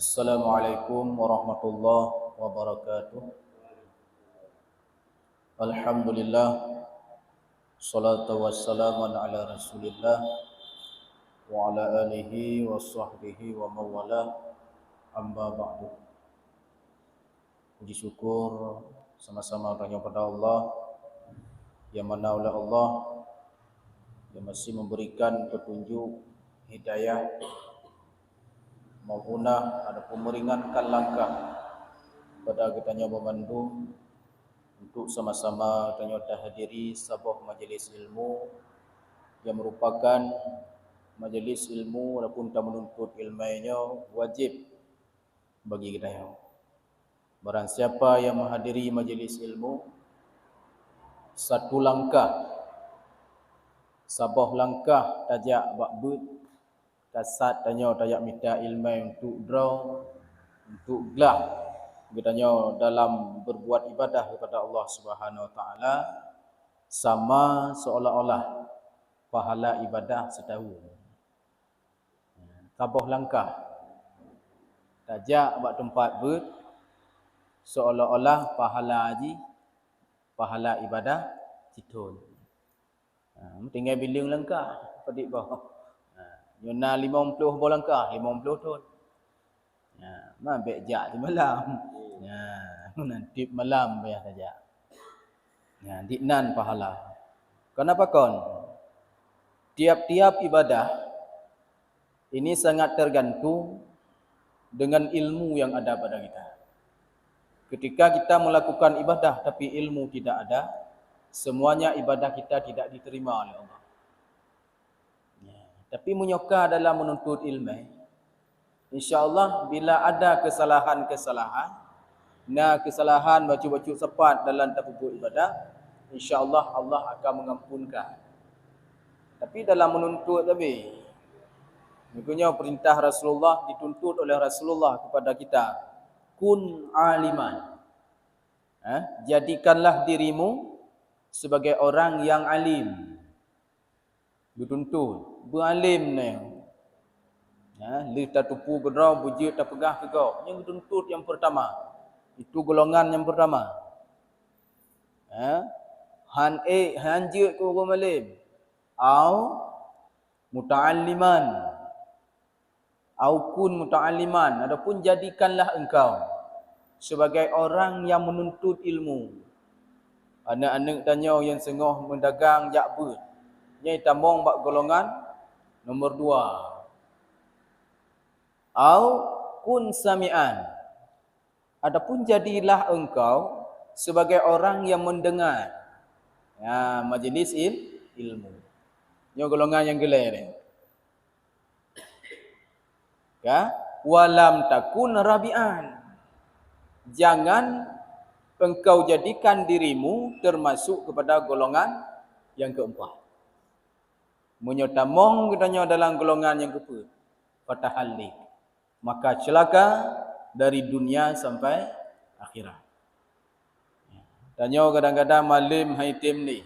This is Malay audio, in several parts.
Assalamualaikum warahmatullahi wabarakatuh. Alhamdulillah, salatu wassalamu ala rasulillah wa ala alihi wa sahbihi wa mawala, amma ba'du. Puji syukur sama-sama hanya pada Allah, yang mana oleh Allah yang masih memberikan petunjuk hidayah maupun adapun meringankan langkah pada kitanya memandu untuk sama-sama kita hadiri sebuah majlis ilmu yang merupakan majlis ilmu walaupun tak menuntut ilmunya wajib bagi kita. Barang siapa yang menghadiri majlis ilmu satu langkah sebuah langkah tajak bakbut kasat tanya tajak minta ilmu untuk draw untuk gelah katanya dalam berbuat ibadah kepada Allah Subhanahu wa taala sama seolah-olah pahala ibadah setahun. Tabuh langkah tajak bak tempat ber seolah-olah pahala haji pahala ibadah setahun. Tinggal bilang langkah pedik bawah. Nyona 50 bola langkah 50 tahun. Mabek jak di malam. Nanti malam bayar saja. Diknan pahala. Kenapa kon? Tiap-tiap ibadah ini sangat tergantung dengan ilmu yang ada pada kita. Ketika kita melakukan ibadah tapi ilmu tidak ada, semuanya ibadah kita tidak diterima oleh Allah. Tapi menyoka dalam menuntut ilmu, insya-Allah bila ada kesalahan-kesalahan, kesalahan baca-baca sepat dalam tabubuh ibadah, insya-Allah Allah akan mengampunkan. Tapi dalam menuntut tadi, maknanya perintah Rasulullah dituntut oleh Rasulullah kepada kita, kun aliman. Jadikanlah dirimu sebagai orang yang alim. Dituntut beralim ni. Li tak tupu gedrau bujit tak pegah kegau. Yang dituntut yang pertama. Itu golongan yang pertama. Hanjit ke orang alim. Au muta'alliman. Au kun muta'alliman. Adapun jadikanlah engkau sebagai orang yang menuntut ilmu. Anak-anak tanya yang sengah mendagang jakbut. Nyai tambong bak golongan nombor 2. Au kun sami'an. Adapun jadilah engkau sebagai orang yang mendengar majlis ilmu. Ini golongan yang gelai ni. Walam takun rabi'an. Jangan engkau jadikan dirimu termasuk kepada golongan yang keempat. Menyotamong katanya dalam golongan yang keempat. Fatahalik. Maka celaka dari dunia sampai akhirat. Tanya kadang-kadang malim haitim ni.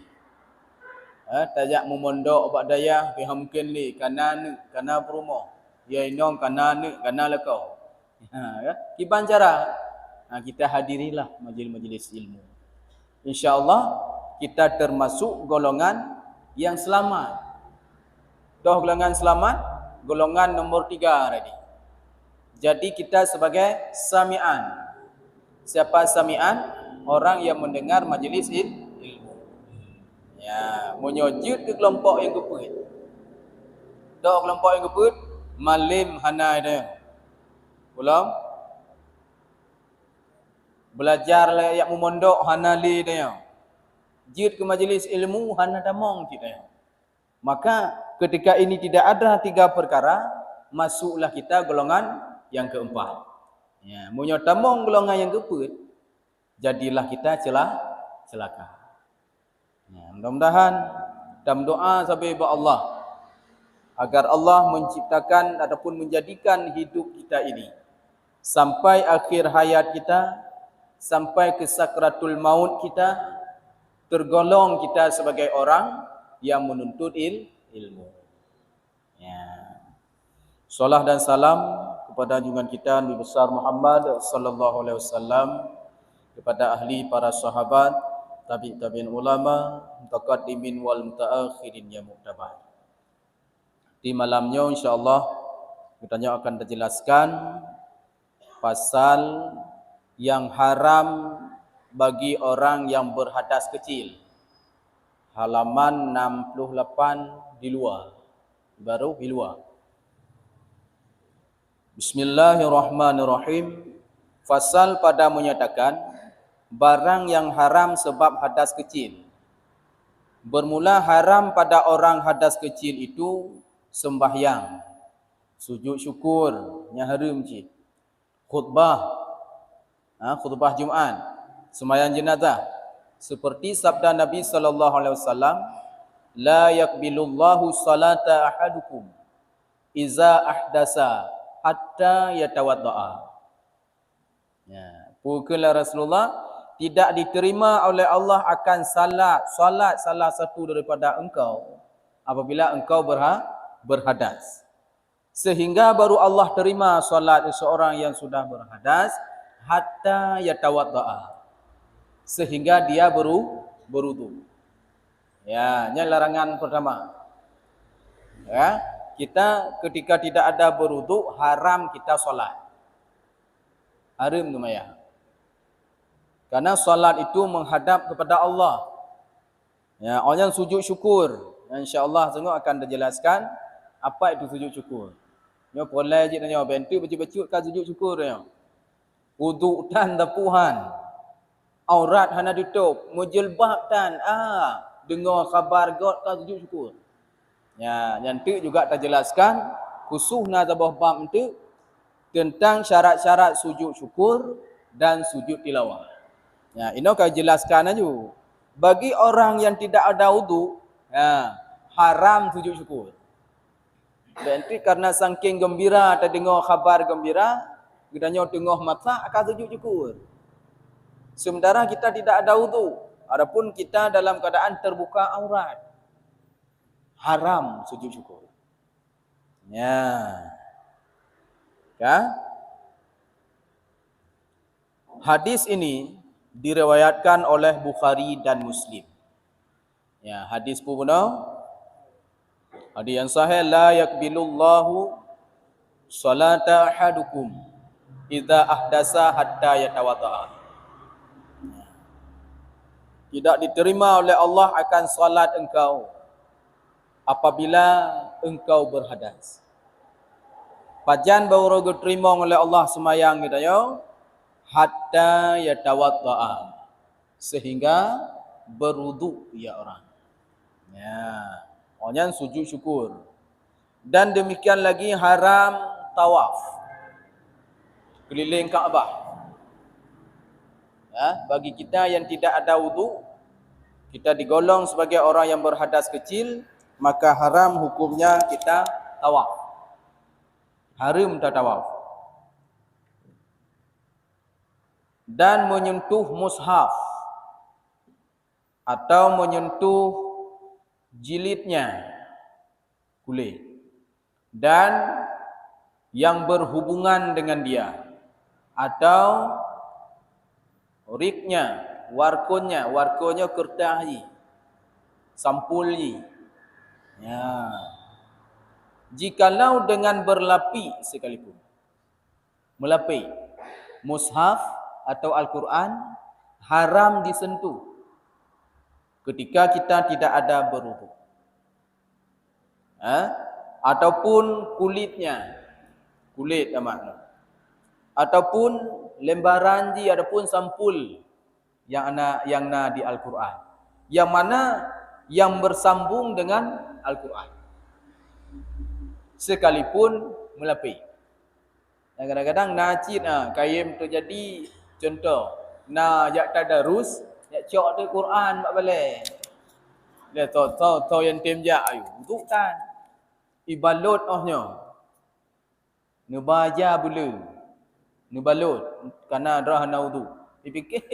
Tajak memondok obat daya pihak mungkin ni kana perumah. Ya inong kana lekau. Kiban cara kita hadirilah majlis ilmu. Insya-Allah kita termasuk golongan yang selamat. Dah golongan selamat, golongan nombor 3 tadi. Jadi kita sebagai sami'an. Siapa sami'an? Orang yang mendengar majlis ilmu. Menyojud ke kelompok yang keput. Dah kelompok yang keput, malim hanai dia. Ulang. Belajar yang memondok hanali dia. Jid ke majlis ilmu hana damong kita. Maka ketika ini tidak ada 3 perkara, masuklah kita golongan yang keempat. Munyo tamong golongan yang keempat, jadilah kita celaka. Mudah-mudahan dalam doa sampai kepada Allah agar Allah menciptakan ataupun menjadikan hidup kita ini sampai akhir hayat kita, sampai ke sakratul maut kita, tergolong kita sebagai orang yang menuntut ilmu. Salam dan salam kepada junjungan kita Nabi besar Muhammad sallallahu alaihi wasallam, kepada ahli para sahabat, tabi'in ulama, mutaqaddimin wal mutaakhirin yang muktabar. Di malamnya insya-Allah kita akan terjelaskan pasal yang haram bagi orang yang berhadas kecil. Halaman 68 di luar. Baru di luar. Bismillahirrahmanirrahim. Fasal pada menyatakan barang yang haram sebab hadas kecil. Bermula haram pada orang hadas kecil itu sembahyang, sujud syukur, yang haram cik. Khutbah, khutbah Jumaat, sembahyang jenazah. Seperti sabda Nabi sallallahu alaihi wasallam, la yaqbilullahu salata ahadukum iza ahdasa hatta yatawaddaa. Ya, pukul Rasulullah, tidak diterima oleh Allah akan salat salah satu daripada engkau apabila engkau berhadas. Sehingga baru Allah terima solat seseorang yang sudah berhadas hatta yatawaddaa. Sehingga dia berwudu. Ya, ini larangan pertama. Ya, kita ketika tidak ada berwudu haram kita solat. Haram namanya. Karena solat itu menghadap kepada Allah. Ya, orang yang sujud syukur, insya-Allah tengok akan dijelaskan apa itu sujud syukur. Nyo polai je nanya bentu baju-baju kan sujud syukur ya. Wudu tan tapuhan. Aurat hana ditutup, mujilbab tan dengar khabar God kan sujud syukur. Ya, yang tu juga terjelaskan khususnya tabah bab itu tentang syarat-syarat sujud syukur dan sujud tilawah. Ya, ini akan jelaskan aja. Bagi orang yang tidak ada wudu, haram sujud syukur. Berarti karena saking gembira terdengar khabar gembira, kita tengok mata akan sujud syukur. Sementara kita tidak ada wudu, adapun kita dalam keadaan terbuka aurat, haram sujud syukur. Ya. Hadis ini diriwayatkan oleh Bukhari dan Muslim. Ya, hadis puna hadis yang sahih, la yaqbilullahu salata ahadukum idza ahdasa hatta yatawaddaa. Tidak diterima oleh Allah akan salat engkau apabila engkau berhadas. Pajan baru diterima oleh Allah semayang kita yo hatta yatawaddaa, sehingga berwudu ya orang. Ya, orang sujud syukur. Dan demikian lagi haram tawaf keliling Kaabah. Ya, bagi kita yang tidak ada wudu, kita digolong sebagai orang yang berhadas kecil, maka haram hukumnya kita tawaf. Haram tawaf. Dan menyentuh mushaf atau menyentuh jilidnya boleh, dan yang berhubungan dengan dia atau riknya, warkonya kertahi, sampulnya. Ya. Jikalau dengan berlapi sekalipun, melapi mushaf atau Al-Quran haram disentuh ketika kita tidak ada berwudu. Ataupun kulitnya, kulit makna. Ataupun lembaran ji, ataupun sampul yang na di Al-Quran. Yang mana yang bersambung dengan Al-Quran. Sekalipun melapi. Dan kadang-kadang najid kaim terjadi contoh jak tadarus, jak cok tu Quran mak balik. Dia tahu yang tim jak ayu. Untuk kan ibalut ohnya. Nubaja bulu. Nubalut karena dah hana wudu. Dipikir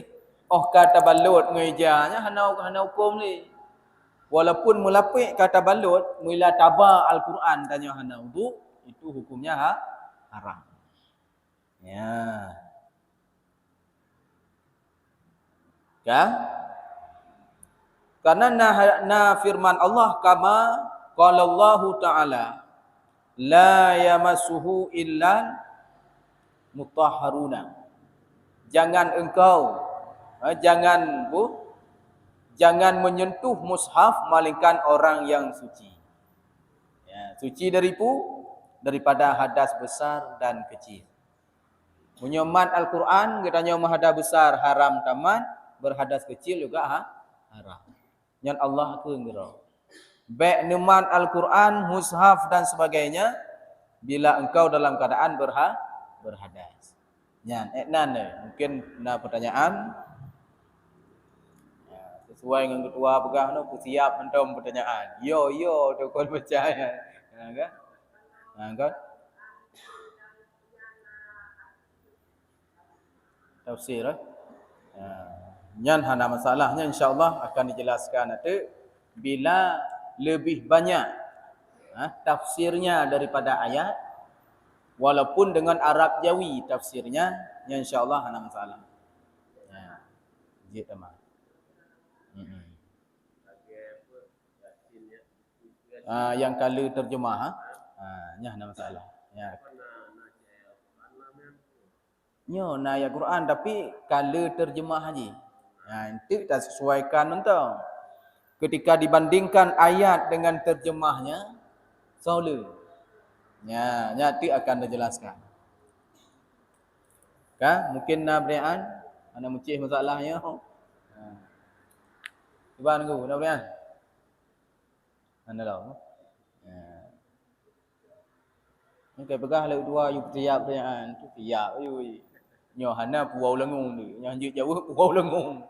kata balut ngejanya hana hukum ni. Walaupun melapik kata balut, mula tabah Al-Quran tanya hana wudu, itu hukumnya haram. Ya. Kan? Karena firman Allah kama qala Allah Ta'ala la yamassuhu illa mutahharuna. Jangan engkau jangan menyentuh mushaf melainkan orang yang suci. Ya, suci daripada hadas besar dan kecil. Menyomat Al-Quran katanya hadas besar haram tamat, berhadas kecil juga haram. Yang Allah ke ngira. Baik neman Al-Quran, mushaf dan sebagainya bila engkau dalam keadaan berhadas. Yan, mungkin ada pertanyaan. Ya, sesuai dengan ketua pegah tu, aku siap hentam pertanyaan. Yo tu kau percaya. Ya kan? Ha kan? Tafsir Yan hana masalahnya insya-Allah akan dijelaskan nanti bila lebih banyak tafsirnya daripada ayat, walaupun dengan Arab Jawi tafsirnya, ya insya-Allah hana masalah. Ya. Jid tamam. Yang kala terjemah nya hana masalah. Ya. Nyo na ayat Quran tapi kala terjemah haji. Itu tak sesuaikan entah. Ketika dibandingkan ayat dengan terjemahnya, salah. Ya, itu akan dijelaskan. Kan? Mungkin nak berian, ana muncih masalahnya. Cuba nunggu, nak berian. Anda tahu. Ni kai pegah lauk dua you tiap berian, tu tiap you. Nyo hana puau lengung tu. Yang anjut jauh puau lengung.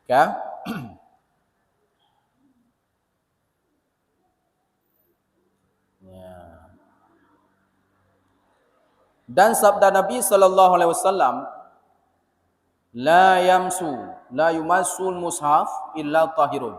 Kan? Dan sabda Nabi sallallahu alaihi wasallam, la yumassul mushaf illa tahirun.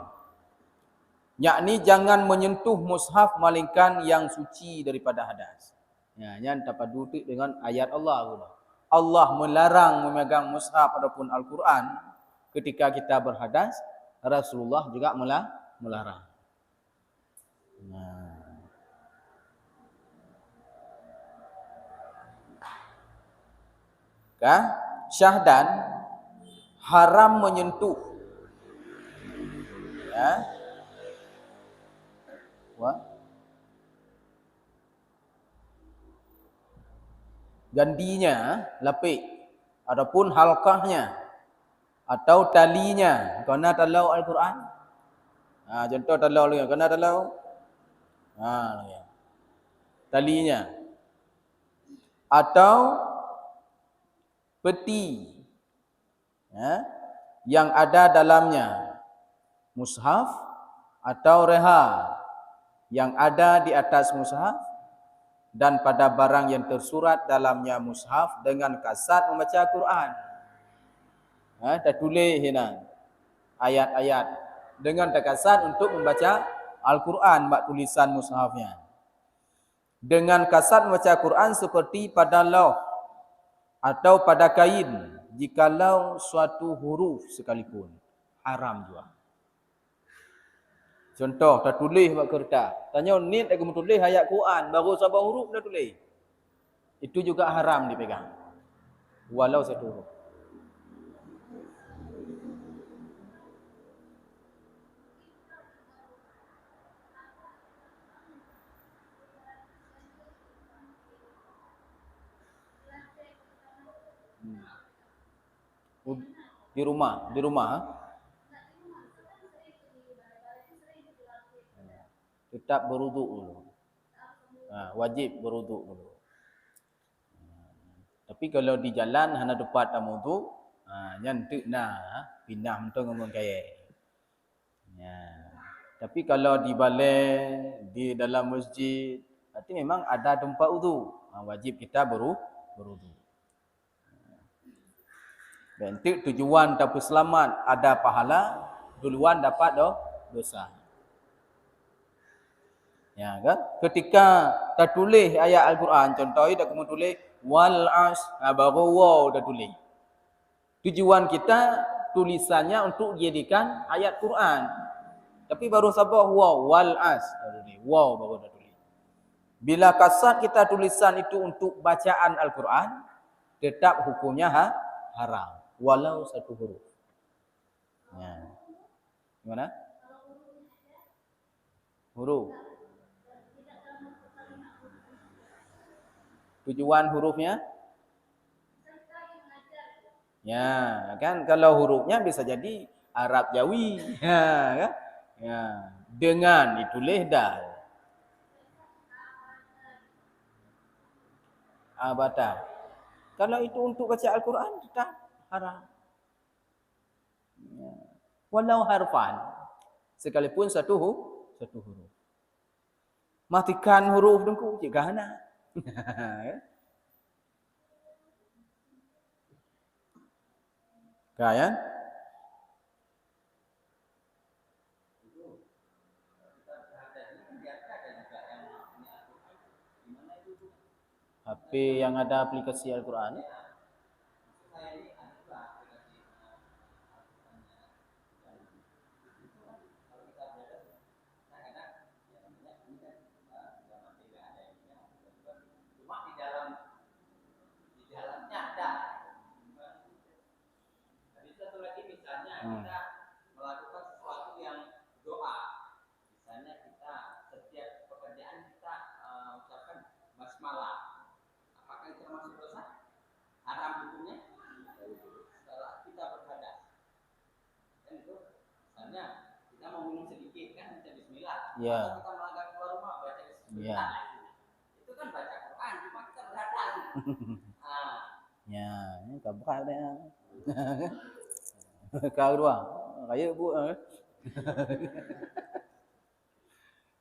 Yakni jangan menyentuh mushaf melainkan yang suci daripada hadas. Ya, yang dapat duduk dengan ayat Allah. Allah melarang memegang mushaf ataupun Al-Quran ketika kita berhadas. Rasulullah juga melarang. Syahdan haram menyentuh. Ya. Gandinya lapik ataupun halqahnya atau talinya kerana talau Al-Quran. Contoh talau lagi kerana talau talinya atau peti yang ada dalamnya mushaf atau reha yang ada di atas mushaf dan pada barang yang tersurat dalamnya mushaf dengan kasat membaca Quran. Dah tulis ayat-ayat dengan kasat untuk membaca Al-Quran bak tulisan mushafnya. Dengan kasat membaca Quran seperti pada lauh atau pada kain, jikalau suatu huruf sekalipun haram juga. Contoh, dah tulis bak kertas. Tanya ni tak kamu tulis ayat Quran, baru sabah huruf dah tulis. Itu juga haram dipegang. Walau satu huruf. Di rumah tetap berwuduk dulu. Wajib berwuduk dulu. Tapi kalau di jalan hana dapat wudu, nyantuk pindah mentong ngomong kaya. Tapi kalau di balai, di dalam masjid, berarti memang ada tempat wudu. Wajib kita berwuduk. Dan tujuan tapi selamat ada pahala, duluan dapat dosa. Ya kan? Ketika dah tulis ayat Al-Quran, contohnya dah kamu tulis wal as, baru waw dah tulis. Tujuan kita tulisannya untuk jadikan ayat Quran. Tapi baru sabar waw wal as, waw baru dah tulis. Bila kasat kita tulisan itu untuk bacaan Al-Quran, tetap hukumnya haram walau satu huruf. Ya. Gimana? Huruf. Tujuan hurufnya? Ya, kan kalau hurufnya bisa jadi Arab Jawi, ya, kan? Ya, dengan ditulis dal. Abata. Kalau itu untuk baca Al-Quran tetap haram. Ya. Walau harfan, sekalipun satu huruf. Matikan huruf dengku jika hana. Kan? HP yang ada aplikasi Al-Quran. Melakukan sesuatu yang doa. Misalnya kita setiap pekerjaan kita ucapkan basmalah. Apakah itu termasuk dosa? Haram hukumnya? Setelah kita berhadas. Kan itu misalnya kita mau minum sedikit kan baca bismillah. Ya. Kalau kita melanggar keluar rumah baca bismillah. Ya. Itu kan baca Quran, cuma kita berhadas. Ya, ini kabrak dia. Kau dua, kaya bu.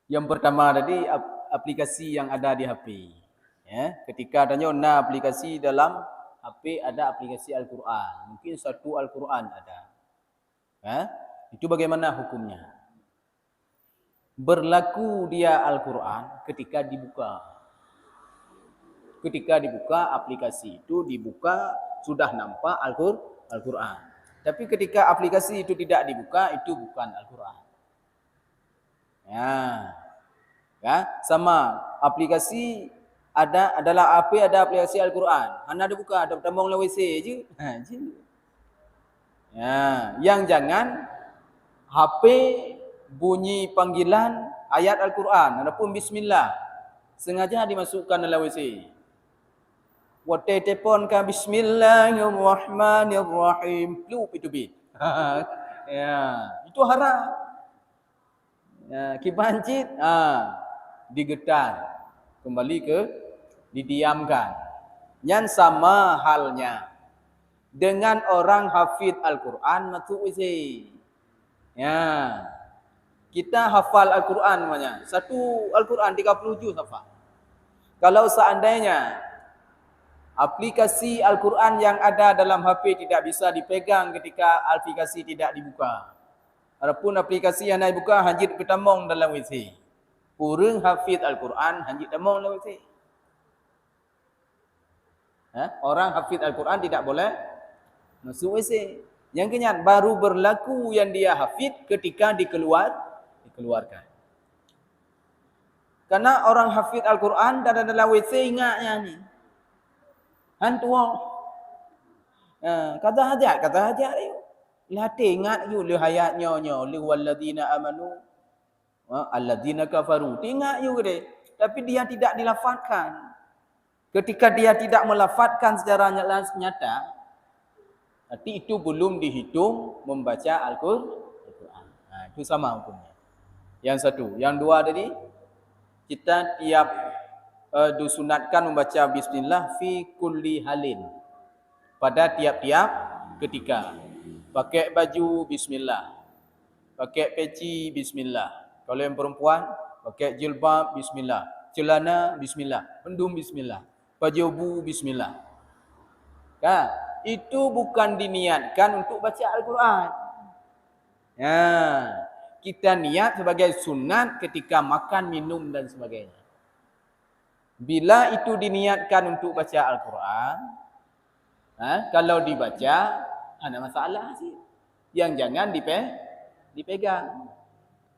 Yang pertama tadi aplikasi yang ada di HP. Ya, ketika adanya aplikasi dalam HP ada aplikasi Al-Quran, mungkin satu Al-Quran ada. Ya, itu bagaimana hukumnya? Berlaku dia Al-Quran ketika dibuka. Ketika dibuka aplikasi itu dibuka sudah nampak Al-Quran. Tapi ketika aplikasi itu tidak dibuka, itu bukan Al-Quran. Ya, sama aplikasi adalah apa ada aplikasi Al-Quran. Anda ada buka, ada tambang WC je. Ya, yang jangan HP bunyi panggilan ayat Al-Quran ataupun Bismillah sengaja dimasukkan dalam WC. Waktu telefon kan Bismillahirrahmanirrahim. Plup itu bit. Ya, itu haram. Ya, kibancit, digetar. Kembali ke didiamkan. Yang sama halnya dengan orang hafid Al-Quran masuk WC. Ya. Kita hafal Al-Quran namanya. Satu Al-Quran 30 juz hafal. Kalau seandainya aplikasi Al-Quran yang ada dalam HP tidak bisa dipegang ketika aplikasi tidak dibuka. Adapun aplikasi yang nak dibuka hanjit bertamong dalam WC. Orang hafid Al-Quran hanjit tamong dalam WC. Orang hafid Al-Quran tidak boleh masuk WC. Yang kenyat baru berlaku yang dia hafid ketika dikeluarkan. Karena orang hafid Al-Quran dalam WC ingatnya ni. Hantuang. Kata hajat dia. Latih ingat you le hayat nyonya le walladzina amanu alladzina kafaru. Ingat you dia. Tapi dia tidak dilafazkan. Ketika dia tidak melafazkan secara nyata, berarti itu belum dihitung membaca Al-Quran. Itu sama hukumnya. Yang satu, yang dua tadi kita tiap disunatkan membaca bismillah fi kulli halin. Pada tiap-tiap ketika. Pakai baju bismillah. Pakai peci bismillah. Kalau yang perempuan pakai jilbab bismillah. Celana bismillah. Pendum bismillah. Pajabu bismillah. Kan? Itu bukan diniatkan untuk baca Al-Quran. Ya. kita niat sebagai sunat ketika makan, minum dan sebagainya. Bila itu diniatkan untuk baca Al-Quran, kalau dibaca, ada masalah sih. Yang jangan dipegang.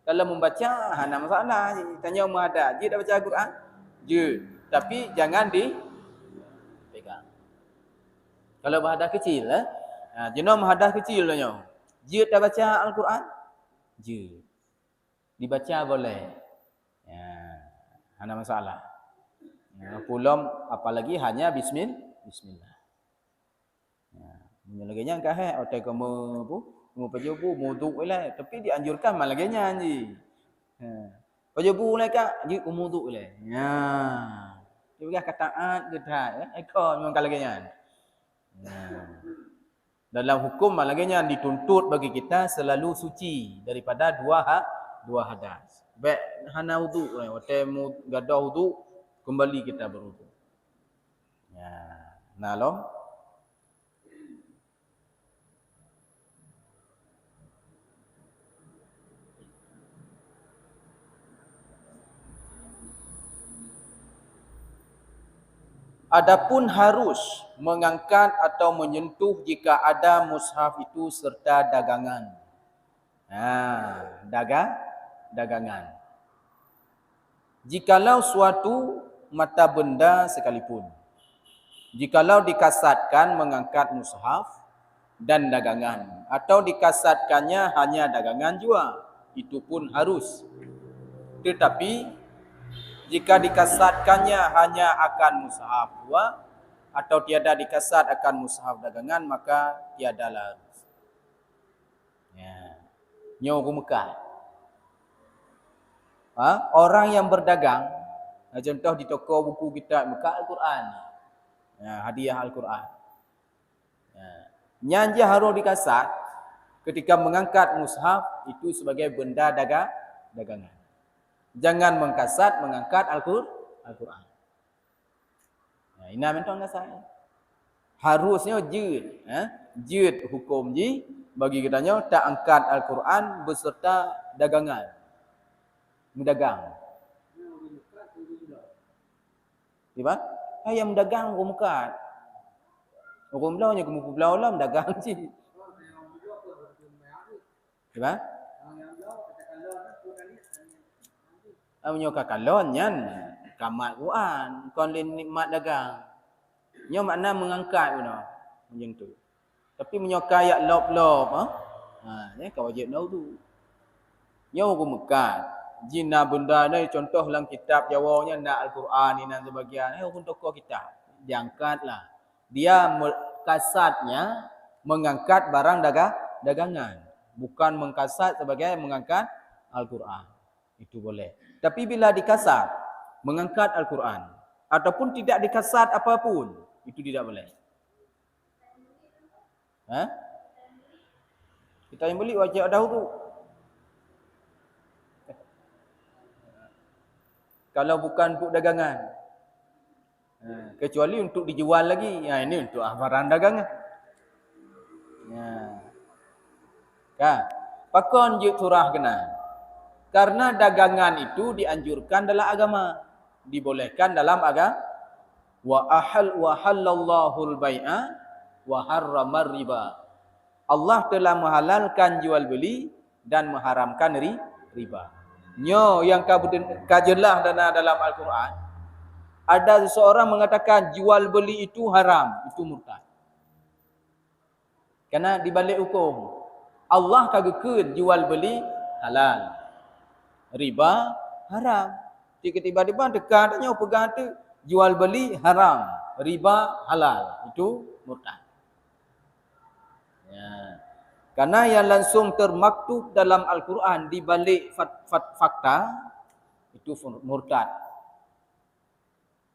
Kalau membaca, ada masalah. Tanya Umar ada, dia dah baca Al-Quran? Je. Tapi jangan dipegang. Kalau berhadas kecil, jenis berhadas kecil tanya. Je dah baca Al-Quran? Je. Dibaca boleh. Ya, ada masalah. Pulom apalagi hanya bismillah. Menyelaganya angkat otak kamu pajobu muduk lah, tapi dianjurkan malaganya ji. Pajobu lah kak, ji muduk lah. Ya. Dia bagi kataat gedah ekor memang kalaganya. Dalam hukum malaganya dituntut bagi kita selalu suci daripada dua hadas. Baik hana wudu lah, otak gadah wudu kembali kita berwudu. Ya. Nah lo. Adapun harus mengangkat atau menyentuh jika ada mushaf itu serta dagangan. Dagangan. Jikalau suatu mata benda sekalipun, jikalau dikasatkan mengangkat mushaf dan dagangan, atau dikasatkannya hanya dagangan jua, itu pun harus. Tetapi jika dikasatkannya hanya akan mushaf jua atau tiada dikasat akan mushaf dagangan, maka tiadalah harus. Ya. Nyo Mekah. Orang yang berdagang, contoh di toko buku kita Mekah Al-Quran. Hadiah Al-Quran. Nyanja harus dikasat ketika mengangkat mushaf itu sebagai benda dagangan. Jangan mengangkat Al-Quran. Ini mentong kasat. Harusnya jid hukum ji bagi kitanya tak angkat Al-Quran beserta dagangan. Mendagang. Tiba? Yang mendagang hukum mekat. Hukum belau nya hukum belau lah mendagang ji. Tiba? Menyoka kalon nyan kamat Quran kon lin nikmat dagang. Nyo makna mengangkat puno macam tu. Tapi menyoka ayat lop-lop ni kau wajib tahu tu. Nyo hukum mekat. Jina benda ni contoh dalam kitab Jawanya nak Al-Quran ni dan sebagian hukum tokoh kitab. Diangkatlah. Dia kasatnya mengangkat barang dagangan, bukan mengkasat sebagai mengangkat Al-Quran. Itu boleh. Tapi bila dikasat mengangkat Al-Quran ataupun tidak dikasat apapun, itu tidak boleh. Kita yang beli wajib ada wudu. Kalau bukan untuk dagangan. Kecuali untuk dijual lagi. Ini untuk barang dagangan. Pakon je surah kena. Karena dagangan itu dianjurkan dalam agama. Dibolehkan dalam agama. Wa halallahu al-bai'a wa harramar riba. Allah telah menghalalkan jual beli dan mengharamkan riba. Nyo yang kajelah dalam Al-Quran. Ada seseorang mengatakan jual beli itu haram, itu murtad. Karena dibalik hukum Allah kagakkan jual beli halal, riba haram. Tiba-tiba dekat nyo pegang tu jual beli haram, riba halal, itu murtad. Karena yang langsung termaktub dalam Al-Quran di balik fakta itu murtad.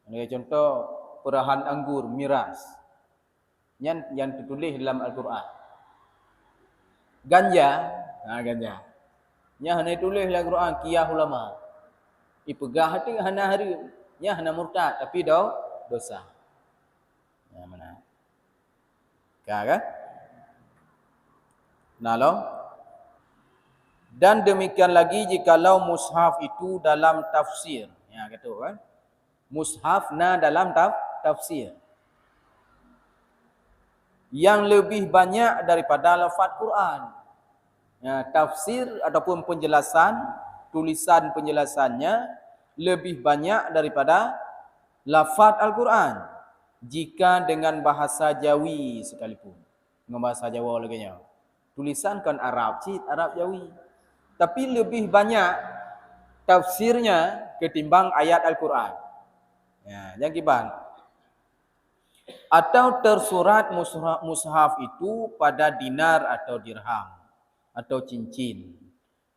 Contoh perahan anggur miras yang tertulis dalam Al-Quran. Ganja. Nya hana tulis dalam Al-Quran qiyah ulama. Ipegah hati hana hari nya hana murtad tapi dosa. Mana? Kan? Nalo Dan demikian lagi jikalau mushaf itu dalam tafsir. Ya, kata kan. Mushaf dalam tafsir. Yang lebih banyak daripada lafaz Quran. Ya, tafsir ataupun penjelasan, tulisan penjelasannya lebih banyak daripada lafaz Al-Quran. Jika dengan bahasa Jawi sekalipun. Dengan bahasa Jawa lagi nya. Tulisan kan Arab, Arab Jawi. Tapi lebih banyak tafsirnya ketimbang ayat Al-Quran. Ya, yang kiban. Atau tersurat mushaf itu pada dinar atau dirham atau cincin,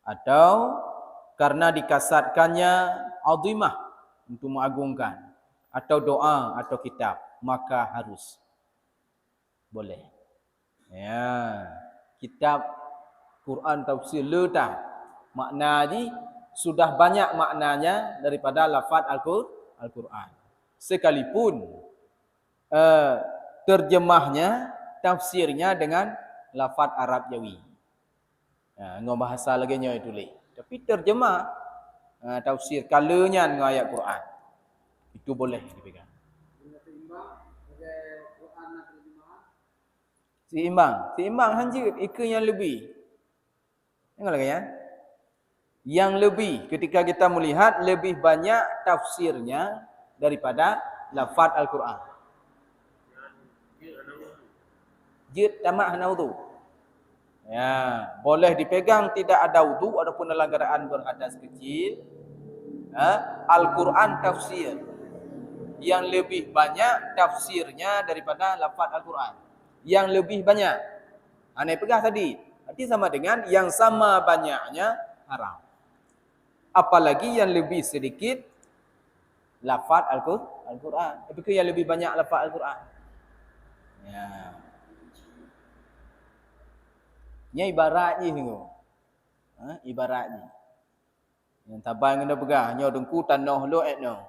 atau karena dikasatkannya azimah untuk mengagungkan, atau doa atau kitab, maka harus boleh. Ya, kitab Quran tafsir letah makna ni sudah banyak maknanya daripada lafaz Al-Quran. Sekalipun terjemahnya, tafsirnya dengan lafaz Arab Jawi. Ngau bahasa lagi nya itu leh. Tapi terjemah tafsir kalanya dengan ayat Quran. Itu boleh dipegang. Seimbang hanjir ikut yang lebih. Tengok lagi ya. Yang lebih ketika kita melihat lebih banyak tafsirnya daripada lafaz Al-Quran. Jid tamak hana wudu. Ya, boleh dipegang tidak ada wudu ataupun dalam keadaan berhadas kecil. Al-Quran tafsir yang lebih banyak tafsirnya daripada lafaz Al-Quran. Yang lebih banyak. Aneh pegang tadi. Berarti sama dengan yang sama banyaknya haram. Apalagi yang lebih sedikit lafaz Al-Quran. Tapi yang lebih banyak lafaz Al-Quran. Ya. Nya ibaratnya tengok. Ibaratnya. Yang tabang kena pegang, nya dengku tanah lo etno.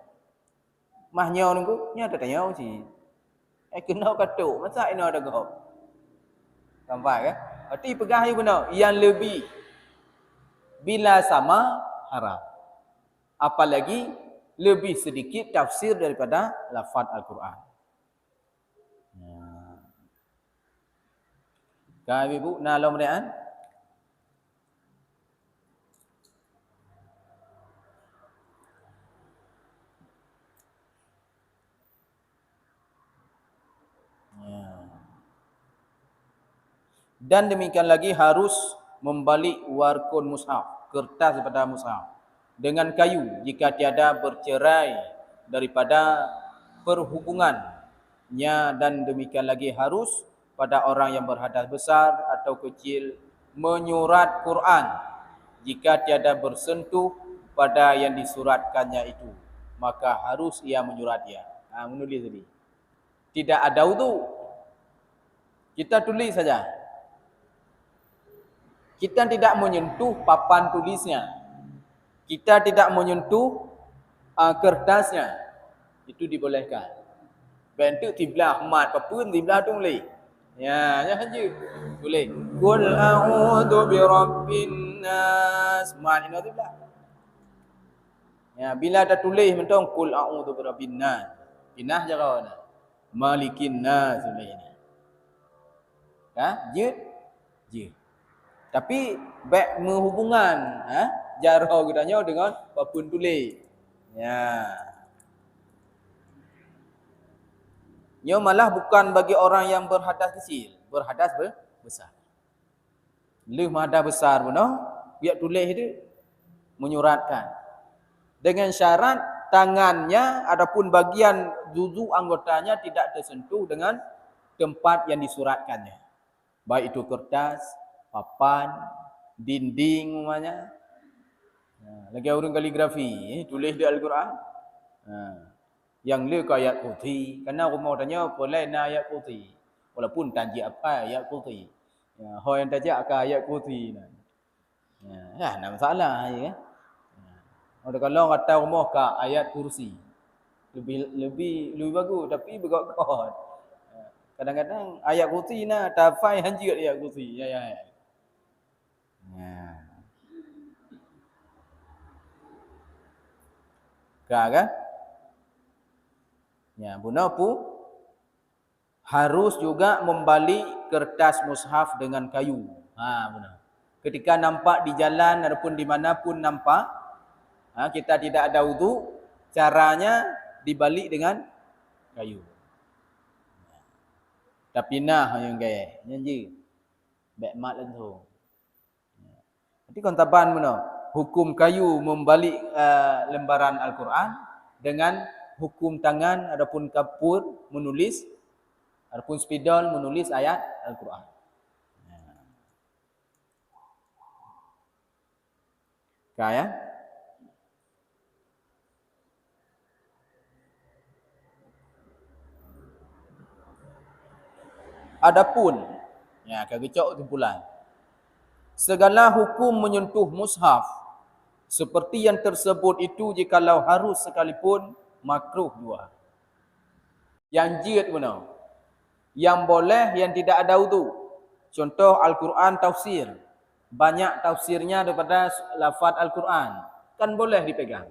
Mah nya dengku, nya tak tanya si. Kena katuk, masa ina ada gop. Sampai kan? Berarti pegang yang benar, yang lebih bila sama haram. Apalagi lebih sedikit tafsir daripada lafaz Al-Quran. Kan ibu nak lomrean? Dan demikian lagi harus membalik warkun mushaf, kertas daripada mushaf dengan kayu jika tiada bercerai daripada perhubungannya, dan demikian lagi harus pada orang yang berhadas besar atau kecil menyurat Quran jika tiada bersentuh pada yang disuratkannya itu, maka harus ia menyuratnya. Menulis tadi. Tidak ada wudu, kita tulis saja. Kita tidak menyentuh papan tulisnya. Kita tidak menyentuh kertasnya. Itu dibolehkan. Bentuk tiblah mat papun tiblah tu boleh. Ya, jangan je. Boleh. Qul a'udzu birabbin nas. Mat ini tiblah. Ya, bila ada tulis mentong qul a'udzu birabbin nas. Pinah je kau nak. Malikin nas boleh ni. Je. Tapi baik menghubungan jarah gudanya dengan papun tulis. Ya. Nya malah bukan bagi orang yang berhadas kecil, berhadas besar. Lu hadas besar pun biar tulis itu menyuratkan. Dengan syarat tangannya ataupun bagian juzuk anggotanya tidak tersentuh dengan tempat yang disuratkannya. Baik itu kertas, papan, dinding umpamanya. Lagi orang kaligrafi, tulis di Al-Quran. Yang le ke ayat putih, kerana rumah tanya boleh nak ayat putih. Walaupun tanji apa ayat putih. Yang tajak ke ayat putih. Nak masalah ya. Kalau kata rumah ke ayat kursi. Lebih bagus tapi berkot-kot. Kadang-kadang ayat kursi nak tafai hanjir ayat kursi. Ya. Kan? Ya, guna pu harus juga membalik kertas mushaf dengan kayu. Benar. Ketika nampak di jalan ataupun di manapun nampak, kita tidak ada wudu, caranya dibalik dengan kayu. Tapi nah yang gaya, nyanyi, baik mat lah tu. Nanti kontaban mana? Hukum kayu membalik lembaran Al-Quran dengan hukum tangan ataupun kapur menulis ataupun spidol menulis ayat Al-Quran. Kaya? Adapun, ya kagecok kumpulan. Segala hukum menyentuh mushaf seperti yang tersebut itu jikalau harus sekalipun makruh dua. Yang jihad guna. Yang boleh, yang tidak ada wudu. Contoh Al-Quran tafsir. Banyak tafsirnya daripada lafaz Al-Quran. Kan boleh dipegang.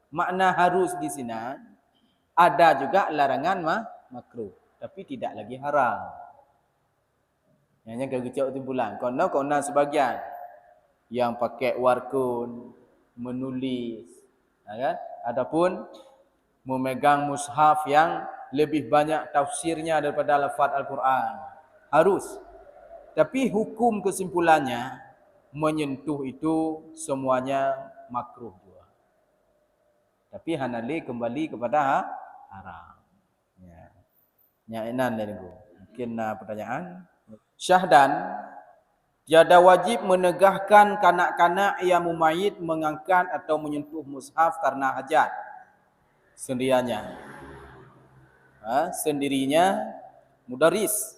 Makna harus di sini ada juga larangan makruh. Tapi tidak lagi haram. Yang kegecok timbulan. Kona sebagian yang pakai warkun, menulis. Kan? Adapun memegang mushaf yang lebih banyak tafsirnya daripada lafaz Al-Quran. Harus. Tapi hukum kesimpulannya, menyentuh itu semuanya makruh juga. Tapi hanali kembali kepada haram. Ya. Nyainan dari gua. Mungkin pertanyaan. Syahdan, tiada wajib menegahkan kanak-kanak yang mumayit mengangkat atau menyentuh mushaf karena hajat. Sendiriannya. Sendirinya mudaris.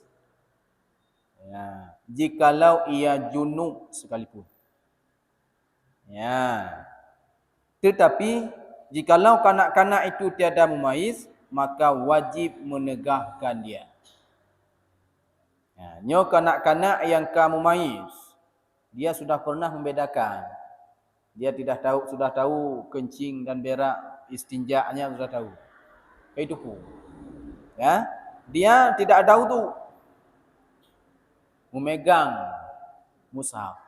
Ya, jikalau ia junub sekalipun. Ya. Tetapi jikalau kanak-kanak itu tiada mumayyiz, maka wajib menegahkan dia. Ya, nyo kanak-kanak yang mumayyiz, dia sudah pernah membedakan. Dia sudah tahu kencing dan berak, istinja'nya sudah tahu. Itu pun. Ya, dia tidak ada wudu. Memegang mushaf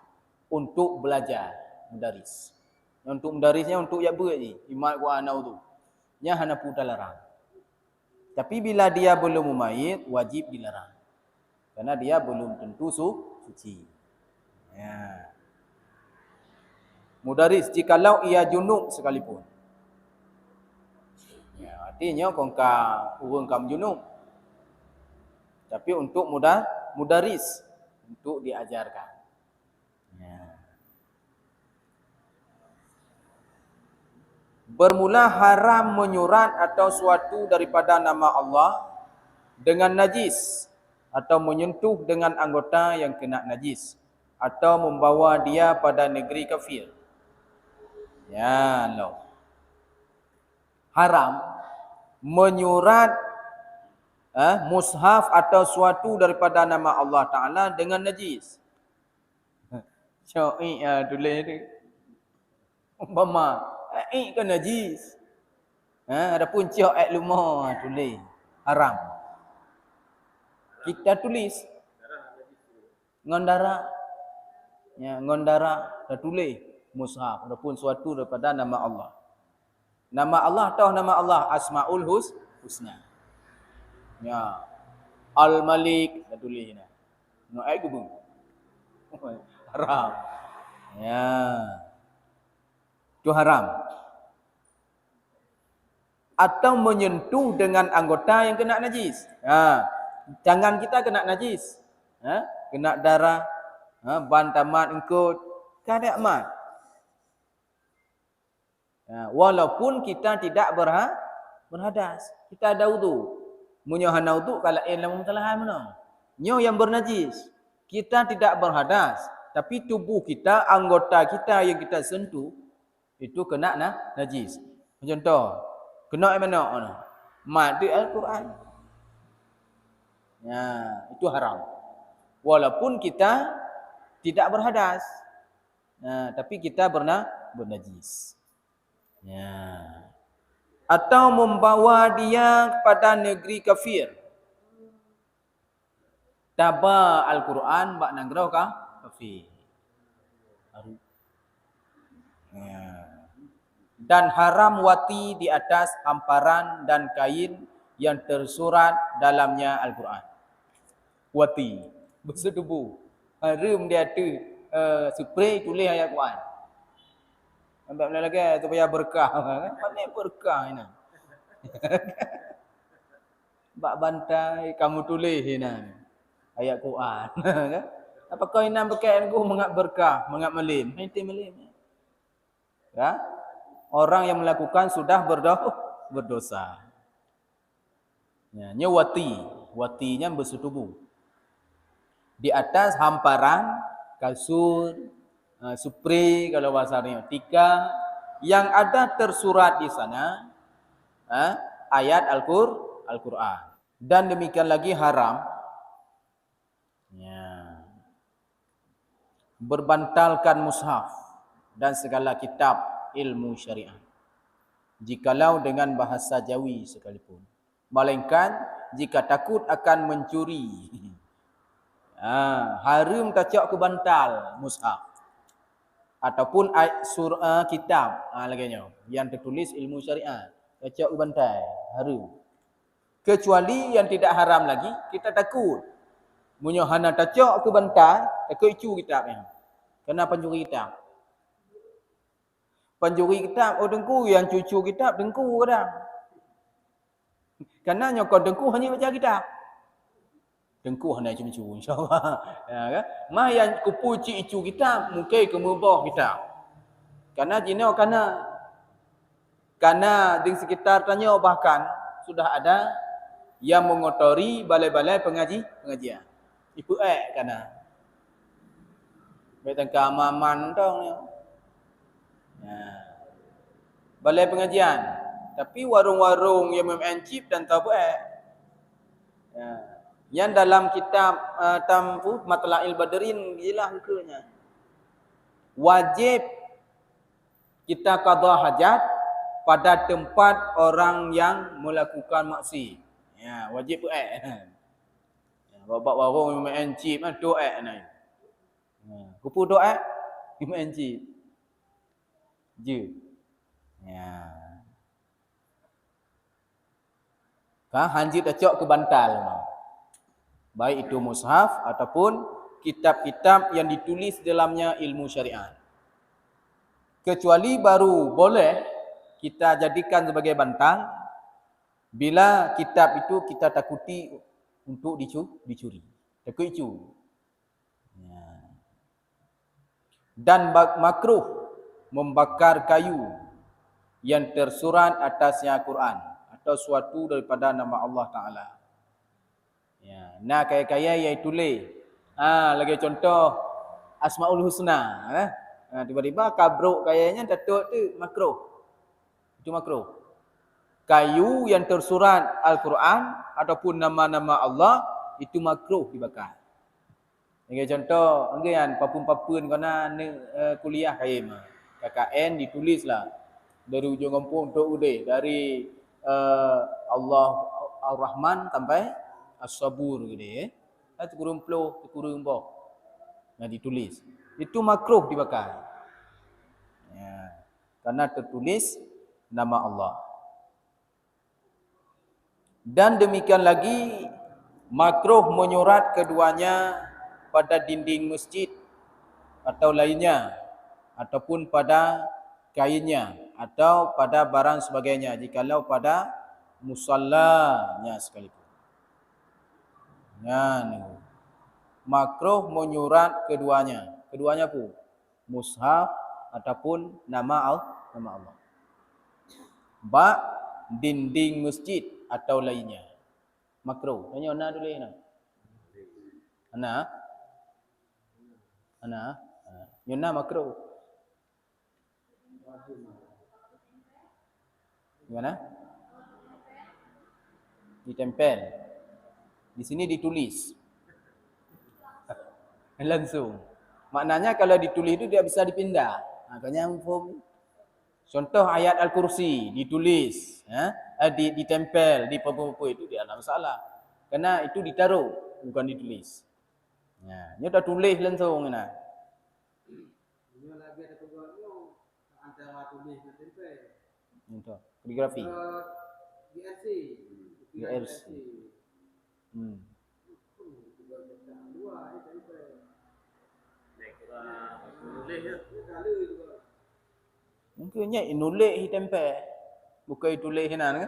untuk belajar mudaris. Untuk mudarisnya untuk ya buat je. Imat Quran tu. Nya hana putar larang. Tapi bila dia belum mumayyiz, wajib dilarang. Karena dia belum tentu suci. Ya. Mudaris jikalau ia junub sekalipun. Ya, artinya kongka urang kam junub. Tapi untuk mudaris untuk diajarkan. Ya. Bermula haram menyurat atau suatu daripada nama Allah dengan najis atau menyentuh dengan anggota yang kena najis atau membawa dia pada negeri kafir. Ya Allah. Haram menyurat mushaf atau suatu daripada nama Allah Ta'ala dengan najis. Syoi tulis tu. Umpama kan najis. Adapun ciok lumah tulis haram. Kita tulis ngondara. Ya, ngondara dah tulis mushaf adapun suatu daripada nama Allah. Nama Allah atau nama Allah Asmaul Husna. Ya. Al-Malik dah tulis ni. Nak ai kubung. Haram. Ya. Itu haram. Atau menyentuh dengan anggota yang kena najis. Tangan kita kena najis. Kena darah, ban tamat engkut, kada amat. Walaupun kita tidak berhadas, kita ada wudu. Munyo hana wudu kalau dalam kesalahan mana? Nyo yang bernajis. Kita tidak berhadas, tapi tubuh kita, anggota kita yang kita sentuh itu kena najis. Contoh, kena mana? Mati Al-Quran. Ya, itu haram. Walaupun kita tidak berhadas. Tapi kita bernajis. Ya. atau membawa dia kepada negeri kafir. Taba Al-Quran bak negara kafir. Dan haram wati di atas hamparan dan kain yang tersurat dalamnya Al-Quran. Wati bersetubuh. Haram dia tu spray tulis ayat Quran. Nampak mana lagi supaya berkah kan? Mana berkah ini? Bak bantai kamu tulis ini ayat Quran kan? Apakah ini pakai aku mengat berkah, mengat melim? Itu melim. Ya? Orang yang melakukan sudah berdosa. Ya, wati, watinya bersetubuh. Di atas hamparan, kasur, supri kalau bahasa Tika yang ada tersurat di sana ayat Al-Quran. Dan demikian lagi haram berbantalkan mushaf dan segala kitab ilmu syariah jikalau dengan bahasa Jawi sekalipun, melainkan jika takut akan mencuri. Haram tacak ke bantal mushaf ataupun surah kitab laganya yang tertulis ilmu syariah, tacak ke bantal haram. Kecuali yang tidak haram lagi, kita takut munyo hana tacak ke bantal, takut icu kitabnya. Kena pencuri kitab. Pencuri kitab, dengku yang cucu kitab, dengku kadang. Kerana nyokot dengku hanya baca kitab. Dengku hanya cuma-cuma, insyaAllah. Ya, kan? Mah yang kupu icu kitab, mungkin kemubah kitab. Karena jino, karena di sekitar tanya bahkan, sudah ada yang mengotori balai-balai pengajian. Ibu karena. Baik tangka amaman tau. Balai pengajian, tapi warung-warung yang memencip dan tahu yang dalam kitab Tamfu Matla'il Badrin ialah hukumnya wajib kita qada hajat pada tempat orang yang melakukan maksiat. Wajib bapak warung yang memencip doa ni. Kupu doa memencip. Je. Hanjit acok ke bantal. Baik itu mushaf ataupun kitab-kitab yang ditulis dalamnya ilmu syariat. Kecuali baru boleh kita jadikan sebagai bantal bila kitab itu kita takuti untuk dicuri. Takut icu. Dan makruh membakar kayu yang tersurat atasnya Quran atau suatu daripada nama Allah Ta'ala. Nah kaya-kaya yang tulis. Lagi contoh Asmaul Husna. Tiba-tiba kabruk kayanya datuk tu makruh. Itu makruh. Kayu yang tersurat Al-Quran ataupun nama-nama Allah itu makruh dibakar. Lagi contoh, enggak papun-papun kena kuliah kaim. KKN ditulislah dari ujung kampung untuk udah dari Allah Ar-Rahman sampai As-Sabur gitu ya. Kurung ploh, kurung boh. Nah ditulis. Itu makruh dibakar. Karena tertulis nama Allah. Dan demikian lagi makruh menyurat keduanya pada dinding masjid atau lainnya, ataupun pada kainnya atau pada barang sebagainya jikalau pada musallanya sekalipun. Makruh menyurat keduanya. Keduanya pun mushaf ataupun nama Allah. Bak dinding masjid atau lainnya. Makruh. Tanya ana dulu ana. Ana. Yuna makruh. Gimana? Ditempel. Di sini ditulis. Langsung. Maknanya kalau ditulis itu dia bisa dipindah. Makanya form Contoh ayat Al-Kursi ditulis, ditempel di apa-apa itu dia ada masalah. Karena itu ditaruh, bukan ditulis. Ya, dia dah tulis langsung nah. Ini lagi ada peguamnya antara tulis dan tempel. Itu, kaligrafi. GRC. GRC. Mungkinnya nulis ditempel. Bukan tulis kan?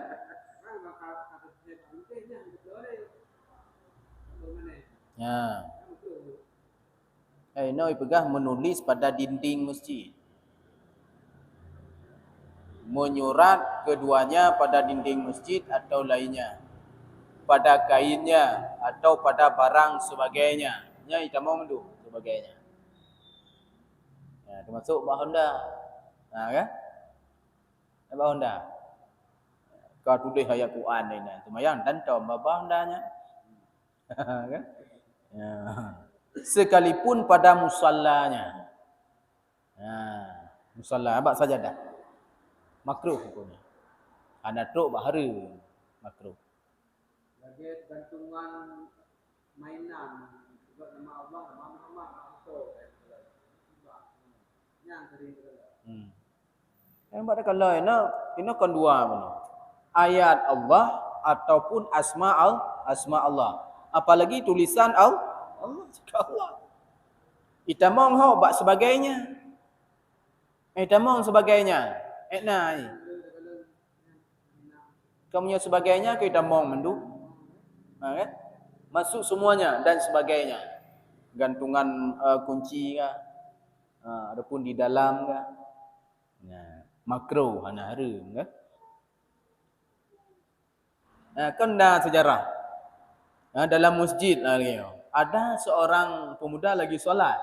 Ya. Noi pegang menulis pada dinding masjid. Menyurat keduanya pada dinding masjid atau lainnya. Pada kainnya atau pada barang sebagainya. Nya itama mendu sebagainya. Ya, termasuk bah Honda. Nah, kan? Bah Honda. Kau tulis ayat Quran ni nah. Semayang dan tom bah Hondanya. Kan? Ya. Sekalipun pada musallanya. Musalla abak sajadah. Makruh hukumnya. Ana truk bahara makruh. Lagi gantungan mainan sebab nama Allah, nama Muhammad, nama yang sering Yang pada kalau ini kan dua mana? Ayat Allah ataupun asma Allah. Apalagi tulisan Allah cakap Allah. Itamong ho bak sebagainya. Itamong sebagainya. Nai. Kamunya sebagainya ke itamong mendu. Kan? Masuk semuanya dan sebagainya. Gantungan kunci kah? Adapun di dalam kah? Nah, makruh ana harum kan? Kan dah sejarah. Dalam masjid lagi. Ada seorang pemuda lagi solat.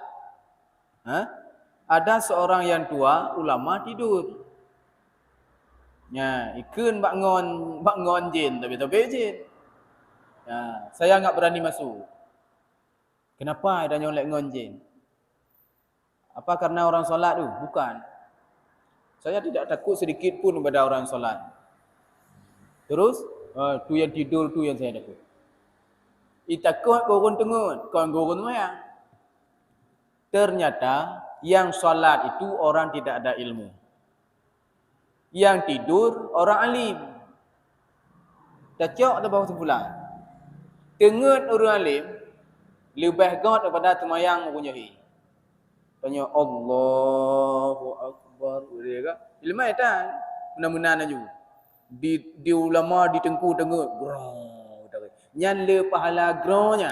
Ada seorang yang tua ulama tidur. Ya, ikun bak ngon jin tapi jin. Ya, saya enggak berani masuk. Kenapa ada nyolek ngon jin? Apa karena orang solat tu? Bukan. Saya tidak takut sedikit pun kepada orang solat. Terus, tu yang tidur tu yang saya takut. Takut gurun tengut, kau gurun mayang. Ternyata yang solat itu orang tidak ada ilmu. Yang tidur orang alim. Cocok atau bahawa sebulan. Tengut orang alim lebih god daripada temayang mempunyai. Tanya Allahu Akbar. Dia kata, ilmu itu benar-benar juga. Di ulama ditengku tengut. Nyan le pahala gronya.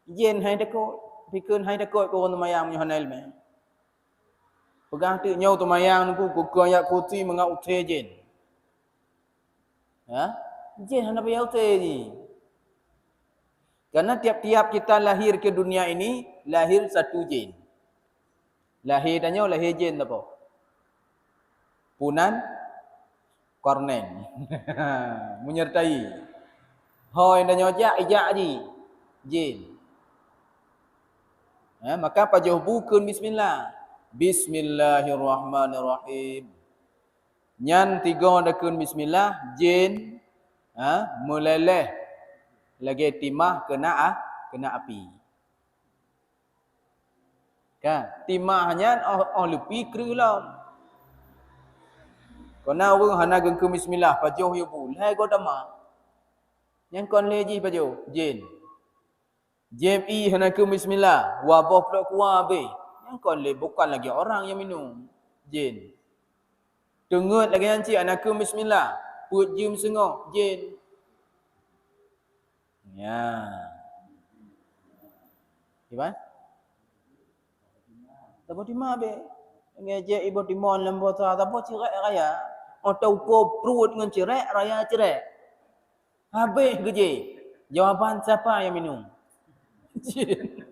Jen hai takut, pikun hai takut ko orang mayang punya hanal me. Pegang tu nyau tu mayang ku kukun yak kuti mengau uthe jen. Jen hana payah uthe ji. Karena tiap-tiap kita lahir ke dunia ini lahir satu jen. Lahir tanya lahir jen apa? Punan kornen. Menyertai. Hoi tanya ijak ji. Jin. Maka pajuh bukun bismillah. Bismillahirrahmanirrahim. Nyan tiga dakun bismillah, jin meleleh lagi timah kena api. Kan? Timahnya lepi kerulam. Kena orang hana gengke bismillah pajuh ya bu. Lai go dama. Yang kon leji pajuh jin. JMI hana ke bismillah, wabah pula kuah be. Yang kon le bukan lagi orang yang minum. Jin. Tengut lagi nanti anak ke bismillah, put jim sengok jin. Ya. Gimana? Tapo timah be. Ngeje ibu timon lembo ta tapo cerai raya. Atau ko perut dengan cerai raya cerai. Habis geje. Jawapan siapa yang minum? Jin.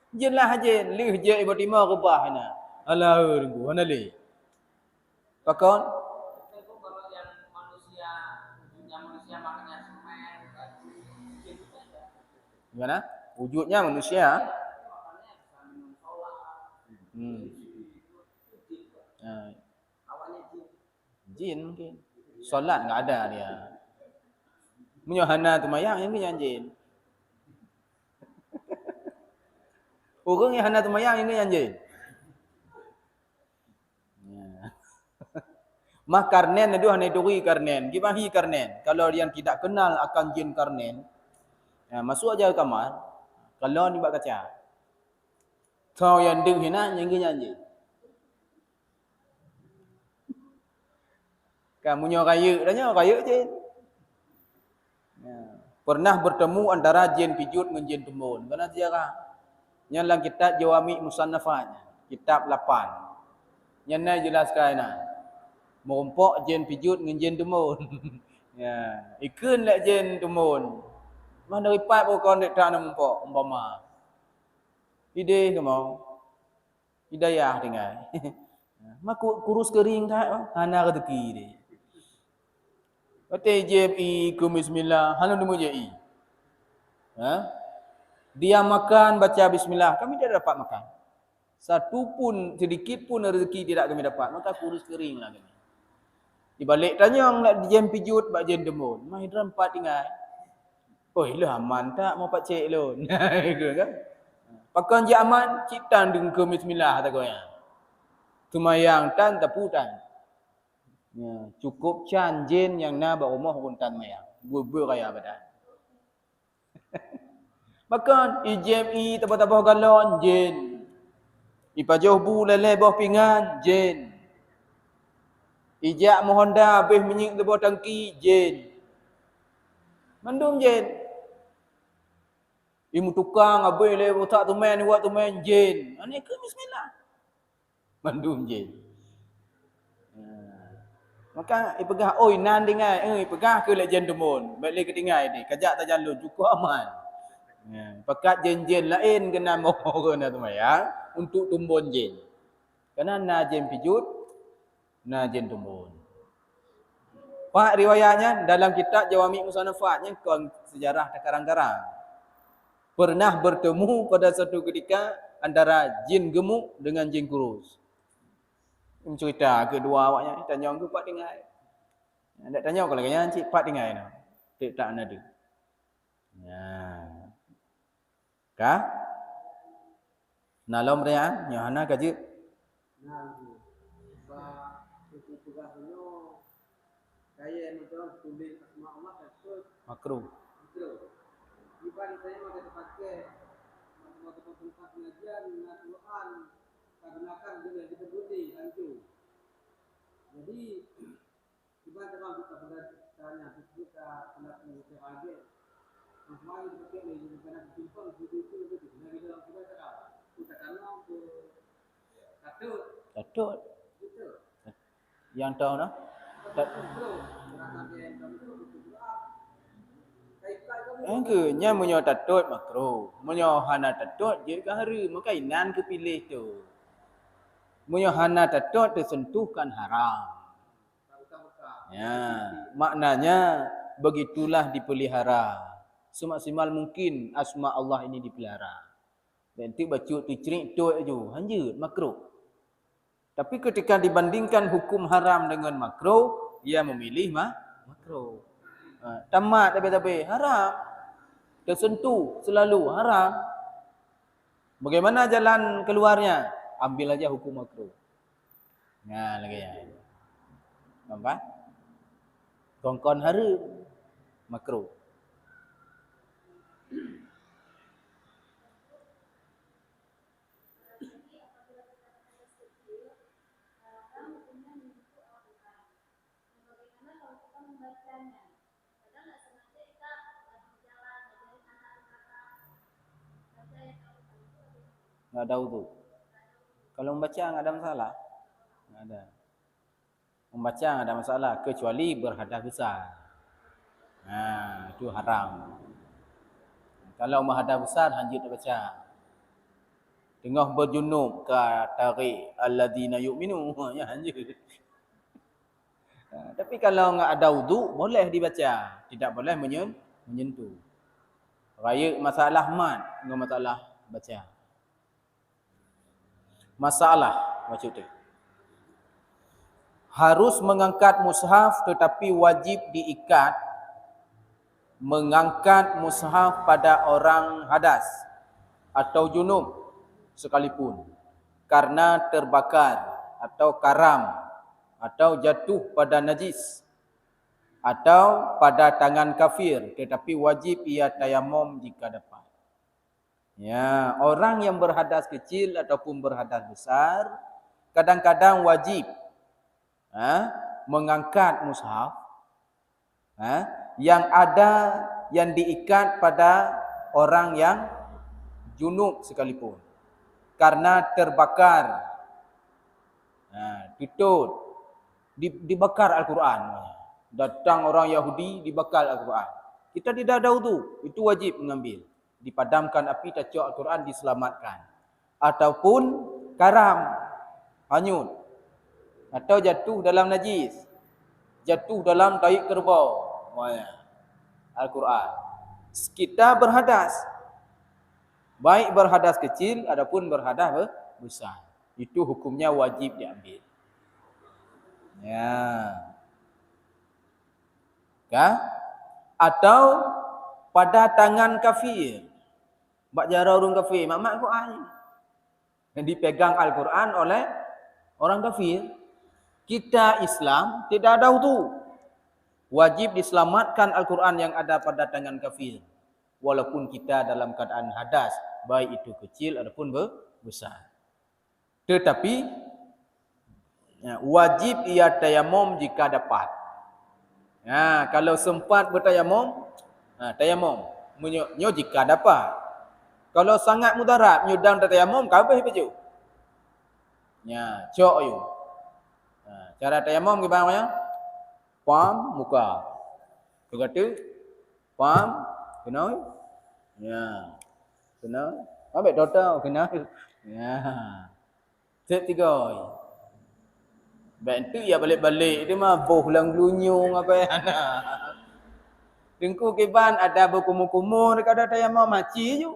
Jin lah jin. Lih je ibu timah rubah na. Alah renggu. Mana lih? Pakon? Itu kalau yang manusia makannya semen, Gimana? Wujudnya manusia. makannya bisa minum solar. Awalnya jin. Jin mungkin. Solat enggak ada dia. Munyo hana tumayang yang punya jin. Orang yang hana tumayang yang jin. Mah karnen itu hanya duri karnen. Gibahi karnen. Kalau yang tidak kenal akan jin karnen, masuk aja ke kamar. Kalau ni bak kaca. Kau yang deng hina yang nyanyi. Kamu nyo kaya, dah kaya jin. Pernah bertemu antara jin pijut dengan jin tumun. Karena sejarah. Yang dalam kitab Jawami Musannafat, kitab 8. Yang nak jelaskan nak. Merompok jin pijut dengan jin tumun. Ya, ikun lek jin tumun. Mana ripat pun kau nak tak nak merompok umpama. Ide ke mau? Hidayah tinggal. Mak kurus kering tak? Hana rezeki dia. Kata JPI ke bismillah, hana demu JI. Dia makan baca bismillah, kami tidak dapat makan. Satu pun sedikit pun rezeki tidak kami dapat, maka kurus kering lah kami. Di balik tanya nak jem pijut bak jem demun. Mah hidran 4 tinggal. Oh, ilah aman tak mau pak cek lon. Gitu kan? Pakan je aman, citan dengan ke bismillah tak kau ya. Tumayang tan tapu tan. Ya, cukup can jin yang na ba rumah runtan mayang. Bubur kaya badan. Makan ijem i tabah-tabah galon jin. Ipajauh bu lele bawah pingan jin. Ijak mohonda habis menyik di bawah tangki jin. Mandum jin. Imu tukang habis le tak tumen buat tumen jin. Ani ke bismillah. Mandum jin. Maka ipegah oi nan dengai ipegah ke lek jen demun. Baik le ketinggai ni kajak tak jalur cukup aman. Pekat jin-jin lain kena moho kena tumayang untuk tumbun jin. Karena na jin pijut, na jin tumbun. Pak riwayatnya dalam kitab Jawami Musannafat yang sejarah terkarang-karang. Pernah bertemu pada satu ketika antara jin gemuk dengan jin kurus. Cerita kedua awaknya tanya ke pak tinggal. Ndak tanya kalau kaya cik pak tinggal nah. Tak ada. Ya. Kah? Nalom dia nyana kaji. Nah, itu tugasnya kayak itu tulis asma Allah itu Makruh. Ibarat saya mau pakai tempat pengajian Quran gunakan dengan disebutnya itu. Jadi ibarat dalam kita belajarnya kita pendapat sebagai semua itu pakai ini karena simpan itu nah di dalam kita kenal ke Tatut. Yang tahu nah? Engke nya munyo tatut makruh. Munyo hana tatut je ke hari makainan ke pilih tu. Munyo hana tatut tersentuhkan haram. Ya, maknanya begitulah dipelihara. Semaksimal mungkin asma Allah ini dipelihara. Nanti baca tu cerik tu aja, hanjut makruh. Tapi ketika dibandingkan hukum haram dengan makruh, ia memilih makruh. Tamat tapi haram. Tersentuh selalu haram. Bagaimana jalan keluarnya? Ambil aja hukum makruh. Nah, lagi ya. Nampak? Kongkon haram makruh. Enggak ada wudu. Kalau membaca enggak ada masalah. Enggak ada. Membaca enggak ada masalah kecuali berhadas besar. Nah, itu haram. Kalau berhadas besar hanjut baca. Tengah berjunub ke tarik alladzina yu'minu ya hanjut. Tapi kalau enggak ada wudu boleh dibaca, tidak boleh menyentuh. Raya masalah mat dengan masalah baca. Masalah maksud dia. Harus mengangkat mushaf tetapi wajib diikat mengangkat mushaf pada orang hadas atau junub sekalipun karena terbakar atau karam atau jatuh pada najis atau pada tangan kafir, tetapi wajib ia tayamum jika dapat. Ya, orang yang berhadas kecil ataupun berhadas besar kadang-kadang wajib mengangkat mushaf yang ada yang diikat pada orang yang junub sekalipun karena terbakar, tutut, dibakar Al-Quran. Datang orang Yahudi dibakar Al-Quran, kita tidak ada wudu, itu wajib mengambil. Dipadamkan api, tacuk Al-Quran, diselamatkan. Ataupun karam, hanyut, atau jatuh dalam najis, jatuh dalam taik kerbau, Al-Quran. Kita berhadas, baik berhadas kecil ataupun berhadas besar, itu hukumnya wajib diambil. Ya. Atau pada tangan kafir. Bak jara orang kafir, mak Quran. Yang dipegang Al-Quran oleh orang kafir. Kita Islam tidak ada wudu. Wajib diselamatkan Al-Quran yang ada pada tangan kafir. Walaupun kita dalam keadaan hadas, baik itu kecil ataupun besar. Tetapi wajib ia tayamum jika dapat. Kalau sempat bertayamum, tayamum. Nyo jika dapat. Kalau sangat mudarat, nyudang tayamum, kabeh baju. Cok you. Cara tayamum gimana? Palm muka. Kata palm kena. Kena. Ambil total kena. Step 3. Bantu ya balik-balik dia mah boh lang lunyung apa ya. Dengku keban ada berkumur-kumur dekat ada tayamum maci je.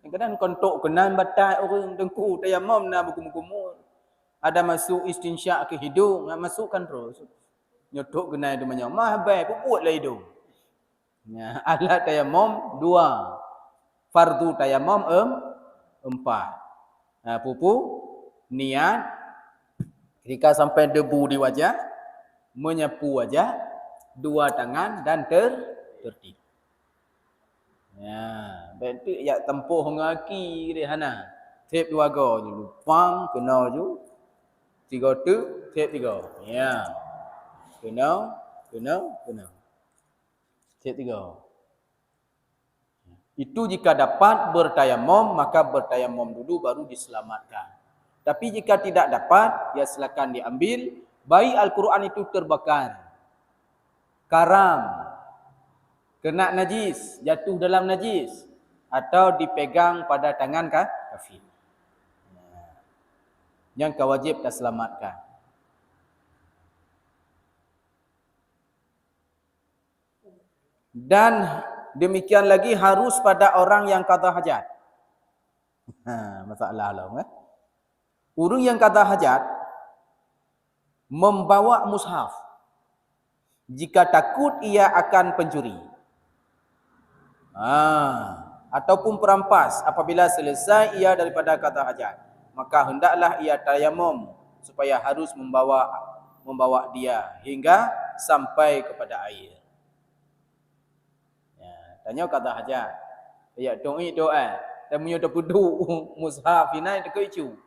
Kadang kontok kenan batai orang dengku tayamum na berkumur-kumur. Ada masuk istinsyak ke hidung, masukkan terus. Nyotok kenai dia banyak mah baik puputlah hidung. Alat tayamum 2. Fardu tayamum 4. Pupu niat ketika sampai debu di wajah, menyapu wajah, 2 tangan dan tertib. Bantu ya tempuh ngaki dia hana. Tip 2 go je pang kena ju. 3 tu tip 3. Kena. Tip 3. Itu jika dapat bertayamum, maka bertayamum dulu baru diselamatkan. Tapi jika tidak dapat, ya silakan diambil. Baik Al-Quran itu terbakar, karam, kena najis, jatuh dalam najis, atau dipegang pada tangan kafir. Yang kewajib dah selamatkan. Dan demikian lagi harus pada orang yang qada hajat. Masalah lah. Orang yang qada hajat membawa mushaf jika takut ia akan pencuri. Ataupun perampas apabila selesai ia daripada qada hajat, maka hendaklah ia tayamum supaya harus membawa dia hingga sampai kepada air. Tanya qada hajat. Ya doa. Dan punya duduk mushaf ini dekat itu.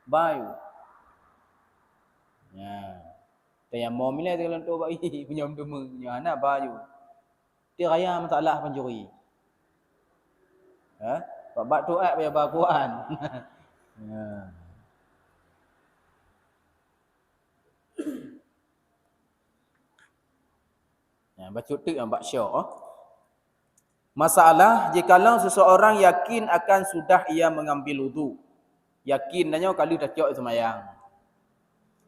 Bayu. Tayamum ni dia lentuk bayi punya dema punya anak bayu. Dia raya masalah pencuri. Bab doa biar Al-Quran. Baca tu yang bab syok. Masalah jikalau seseorang yakin akan sudah ia mengambil wudu. Yakin nanya kalau dah cok semayang.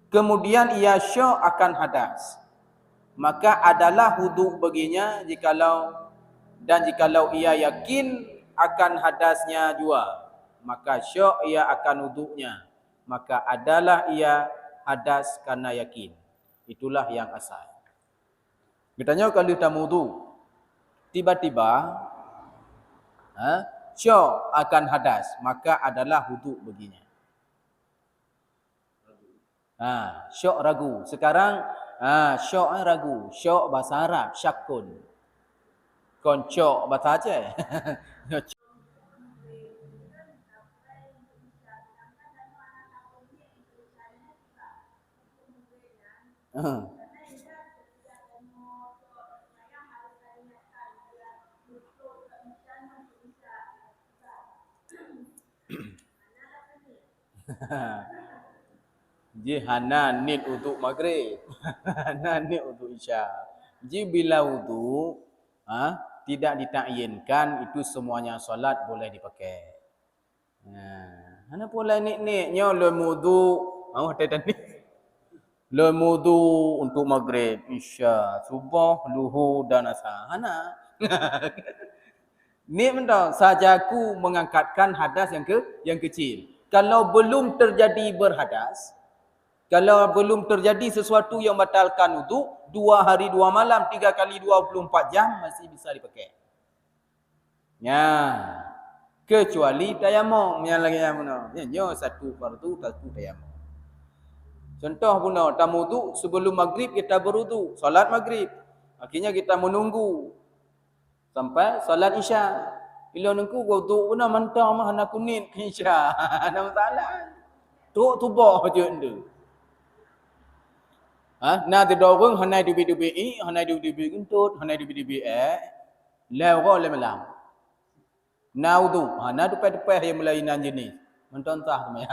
Kemudian ia syok akan hadas. Maka adalah wudu baginya jikalau ia yakin akan hadasnya jua. maka syok ia akan wuduknya. Maka adalah ia hadas karena yakin. Itulah yang asal. Katanya kalau kita wudu, tiba-tiba syok akan hadas, maka adalah wuduk baginya. Syok ragu. Sekarang syok ragu. Syok bahasa Arab, syakun. Koncok bahasa Aceh. Ji hana nit untuk maghrib. Hana nit untuk isya. Ji bila wudu tidak ditakyinkan, itu semuanya solat boleh dipakai. Hana boleh nit-nitnya le wudu, ada ni. Le wudu untuk maghrib, isya, subuh, luhur dan asar. Hana. Ni mentau sajaku mengangkatkan hadas yang kecil. Kalau belum terjadi berhadas, kalau belum terjadi sesuatu yang batalkan wudu, 2 hari 2 malam 3 kali 24 jam masih bisa dipakai. Kecuali tayamum yang lagi yang mana? Ya, satu fardu, satu tayamum. Contoh guna tamu wudu sebelum maghrib kita berwudu, solat maghrib. Akhirnya kita menunggu sampai solat isya. Bila nunggu wudu guna mentah mah nak kuning isya. Ada masalah. Tu tubah je ende. Na tidak orang hanai dubi-dubi hanai dubi-dubi gentut, hanai dubi-dubi lewa le malam. Na wudu, na depan-depan yang melainan jenis. Mentontah tu ya.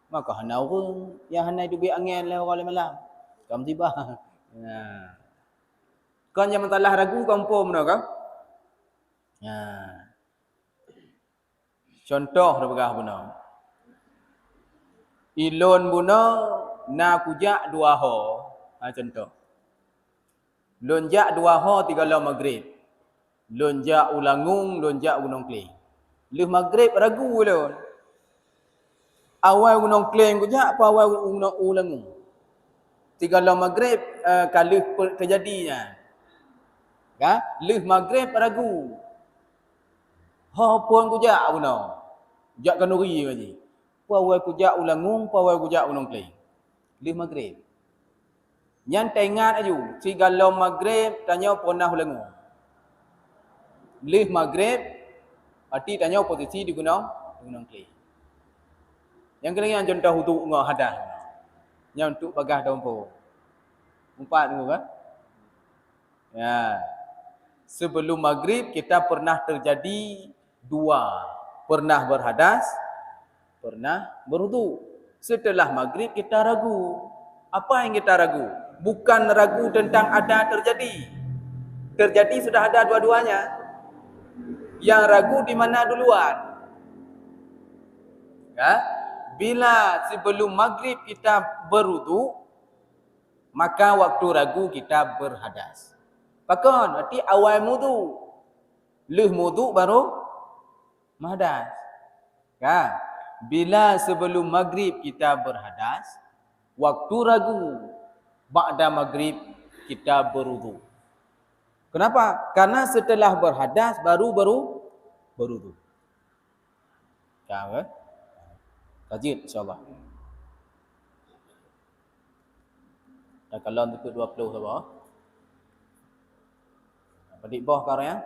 Maka hana orang yang hanai dubi angin lewa le malam. Kam tiba. Kan yang masalah ragu kampung mana kau? Contoh rebagah buna. Ilon buna na kujak 2 ho. Contoh. Lonjak 2 ho 3 lam maghrib. Lonjak ulangung, lonjak gunung kling. Leh maghrib ragu lon. Awal gunung kling kujak apa awal gunung ulangung? 3 lam maghrib kali terjadinya. Leh maghrib ragu. Pun kujak guna. Jak kanuri lagi. Pawai kujak ulangung, pawai kujak gunung kling. Leh maghrib. Yang tengah aju, 3 lam maghrib tanya pernah ulangung. Leh maghrib arti tanya posisi di gunung kling. Yang kena yang contoh untuk ngah hadas. Yang untuk bagah daun po. 4 tu kan? Ya. Sebelum maghrib kita pernah terjadi 2. Pernah berhadas, pernah berwudu. Setelah maghrib kita ragu. Apa yang kita ragu? Bukan ragu tentang ada terjadi. Terjadi sudah ada dua-duanya. Yang ragu di mana duluan? Bila sebelum maghrib kita berwudu, maka waktu ragu kita berhadas. Pakon, berarti awal wudu. Leh wudu baru mahadas. Bila sebelum maghrib kita berhadas, waktu ragu ba'da maghrib kita berwudu. Kenapa? Karena setelah berhadas baru berwudu. Kaji insya-Allah. Dan kalau untuk 20 sabar. Padik bawah sekarang ya.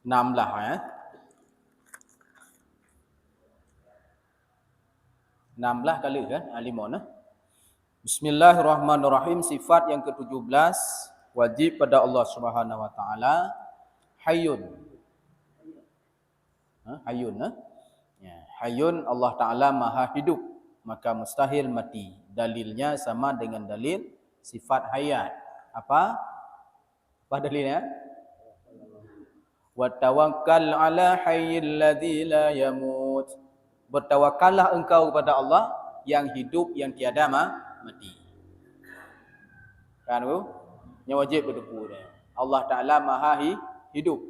Enamlah ya. 16 kali kan? 5 nah. Bismillahirrahmanirrahim. Sifat yang ke-17 wajib pada Allah Subhanahu wa taala, hayyun. Hayyun ya, hayyun, Allah taala maha hidup, maka mustahil mati. Dalilnya sama dengan dalil sifat hayat. Apa dalilnya? Wa tawakkal ala hayyil ladzi la yamut. Bertawakallah engkau kepada Allah yang hidup, yang tiada mati. Kan bu? Yang wajib berdepu dia. Allah Ta'ala maha hidup.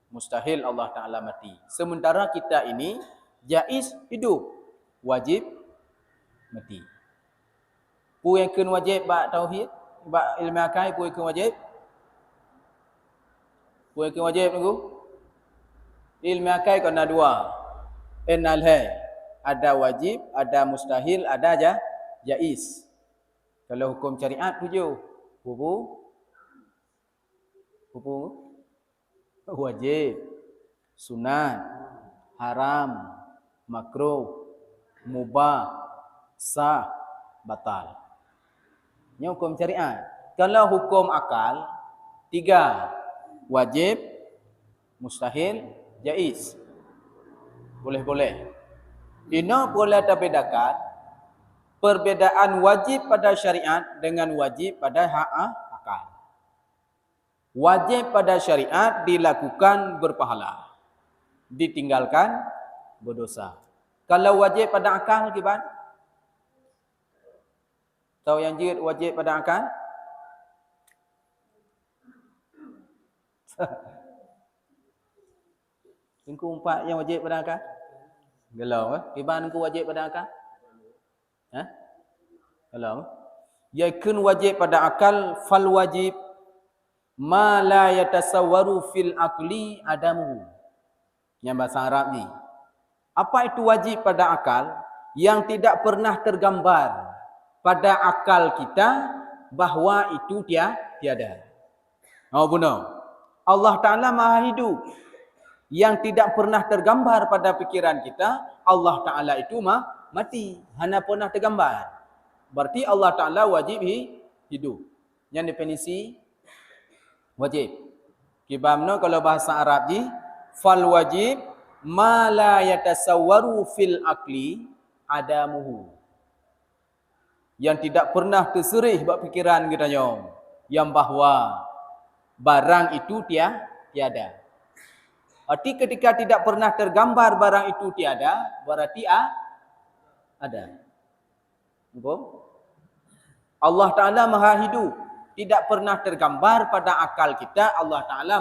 Mustahil Allah Ta'ala mati. Sementara kita ini jaiz hidup, wajib mati. Pu yang kun wajib bak tauhid, bak ilmu akal, pu yang kun wajib. Pu yang kun wajib tunggu. Ilmu akal kena dua. Enal hai. Ada wajib, ada mustahil, ada jaiz. Kalau hukum syariat 7. Pupu wajib, sunat, haram, makruh, mubah, sah, batal. Ini hukum syariat. Kalau hukum akal 3. Wajib, mustahil, jaiz. Boleh-boleh. Ini boleh terbedakan perbedaan wajib pada syariat dengan wajib pada akal. Wajib pada syariat dilakukan berpahala, ditinggalkan berdosa. Kalau wajib pada akal gimana? Tahu yang jid wajib pada akal? Engkau 4 yang wajib pada akal? Gelau gimana engkau wajib pada akal? Gelau. Yakun wajib pada akal fal wajib ma la yatasawwaru fil aqli adamu. Yang bahasa Arab ni. Apa itu wajib pada akal? Yang tidak pernah tergambar pada akal kita bahawa itu tiada. Oh benar. Allah Ta'ala maha hidup. Yang tidak pernah tergambar pada pikiran kita, Allah Ta'ala itu mati. Hanya pernah tergambar. Berarti Allah Ta'ala wajib hidup. Yang definisi wajib. Kibamno kalau bahasa Arab ni, fal wajib ma la yatasawwaru fil aqli adamuhu. Yang tidak pernah terserih buat pikiran kita nyom, yang bahawa barang itu tiada. Arti ketika tidak pernah tergambar barang itu tiada, berarti ada. Allah Ta'ala maha hidup. Tidak pernah tergambar pada akal kita, Allah Ta'ala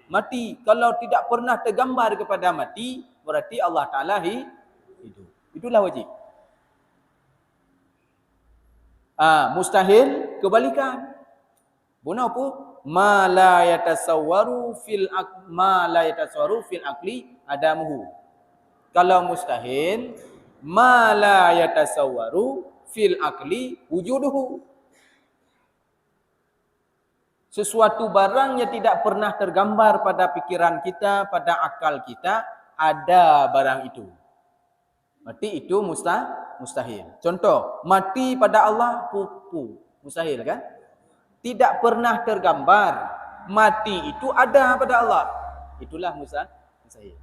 mati. Kalau tidak pernah tergambar kepada mati, berarti Allah Ta'ala hidup. Itulah wajib. Mustahil, kebalikan. Benar apa? Ma la yatasawwaru fil aqli adamuhu. Kalau mustahil, ma la yatasawwaru fil aqli wujuduhu. Sesuatu barang yang tidak pernah tergambar pada pikiran kita, pada akal kita, ada barang itu. Berarti itu mustahil. Contoh, mati pada Allah, mustahil kan? Tidak pernah tergambar, mati itu ada pada Allah. Itulah mustahil.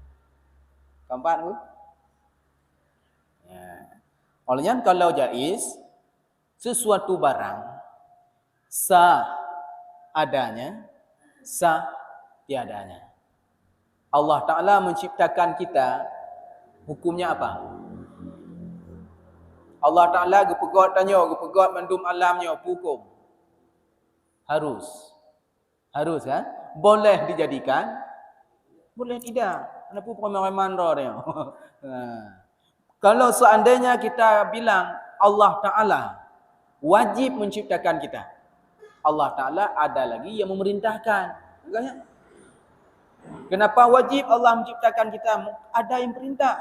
Keempat pun? Ya. Olehnya kalau jaiz, sesuatu barang, sah adanya, sah tiadanya. Allah Ta'ala menciptakan kita, hukumnya apa? Allah Ta'ala gepegot tanya, gepegot mandum alamnya, hukum. Harus kan? Boleh dijadikan, boleh tidak. Kenapa pemahaman dia? Kalau seandainya kita bilang Allah Ta'ala wajib menciptakan kita, Allah Ta'ala ada lagi yang memerintahkan. Kenapa wajib Allah menciptakan kita? Ada yang perintah.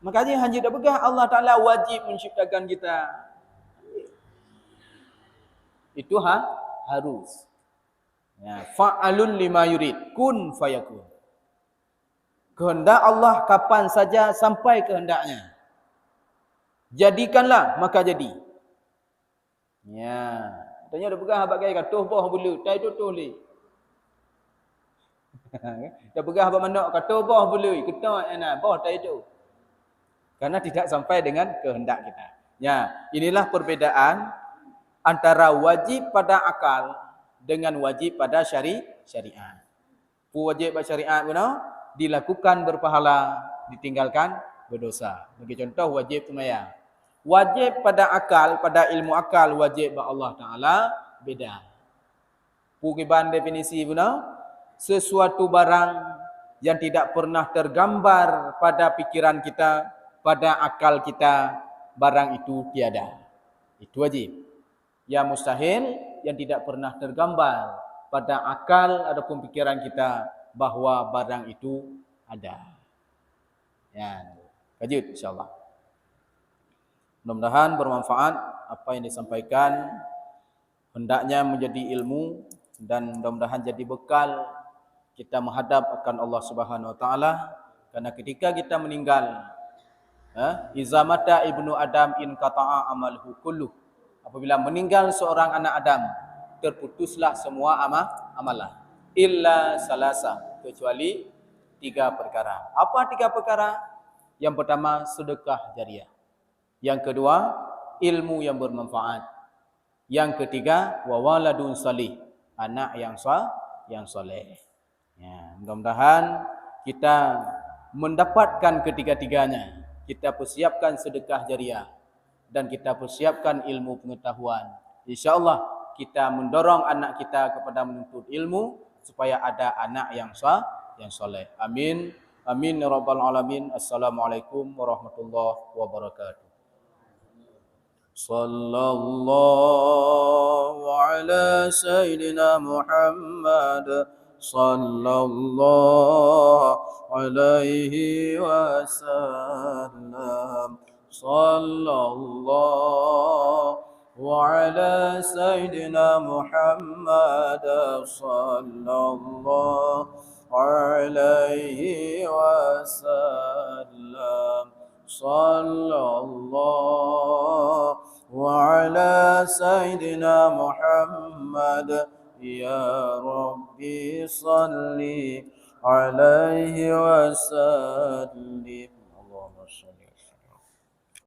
Makanya hanya dah begah Allah Ta'ala wajib menciptakan kita. Itu harus. Ya, fa'alun lima yurid. Kun fayakun. Kehendak Allah kapan saja sampai kehendaknya. Jadikanlah, maka jadi. Ya. Tanya dah pegah abang gaya kata boh bulu, tai tu le. Dah pegah abang mandak kata boh bulu, kita enak boh tai tu. Karena tidak sampai dengan kehendak kita. Ya, inilah perbedaan antara wajib pada akal dengan wajib pada syariat. Wajib pada syariat benar dilakukan berpahala, ditinggalkan berdosa. Bagi contoh wajib sembahyang. Wajib pada akal, pada ilmu akal, wajib bagi Allah Ta'ala beda. Pukiban definisi benar, sesuatu barang yang tidak pernah tergambar pada pikiran kita, pada akal kita, barang itu tiada. Itu wajib. Yang mustahil, yang tidak pernah tergambar pada akal ataupun pikiran kita bahwa barang itu ada. Ya, lanjut insyaallah. Mudah-mudahan bermanfaat apa yang disampaikan, hendaknya menjadi ilmu dan mudah-mudahan jadi bekal kita menghadap akan Allah Subhanahu wa taala, karena ketika kita meninggal, iza mata ibnu adam in qata'a amalhu kulluh. Apabila meninggal seorang anak Adam, terputuslah semua amalan. Illa salasa, kecuali 3 perkara. Apa 3 perkara? Yang pertama, sedekah jariah. Yang kedua, ilmu yang bermanfaat. Yang ketiga, wa waladun salih, anak yang soleh. Ya, mudah-mudahan kita mendapatkan ketiga-tiganya. Kita persiapkan sedekah jariah dan kita persiapkan ilmu pengetahuan. InsyaAllah kita mendorong anak kita kepada menuntut ilmu supaya ada anak yang soleh. Amin. Amin ya rabbal alamin. Assalamualaikum warahmatullahi wabarakatuh. Sallallahu ala sayyidina Muhammad sallallahu alaihi wasallam. Sallallahu ala sayyidina Muhammad sallallahu alaihi wasallam. Sallallahu ala sayyidina Muhammad. Ya Rabbi salli alaihi wasallim. Allahumma salli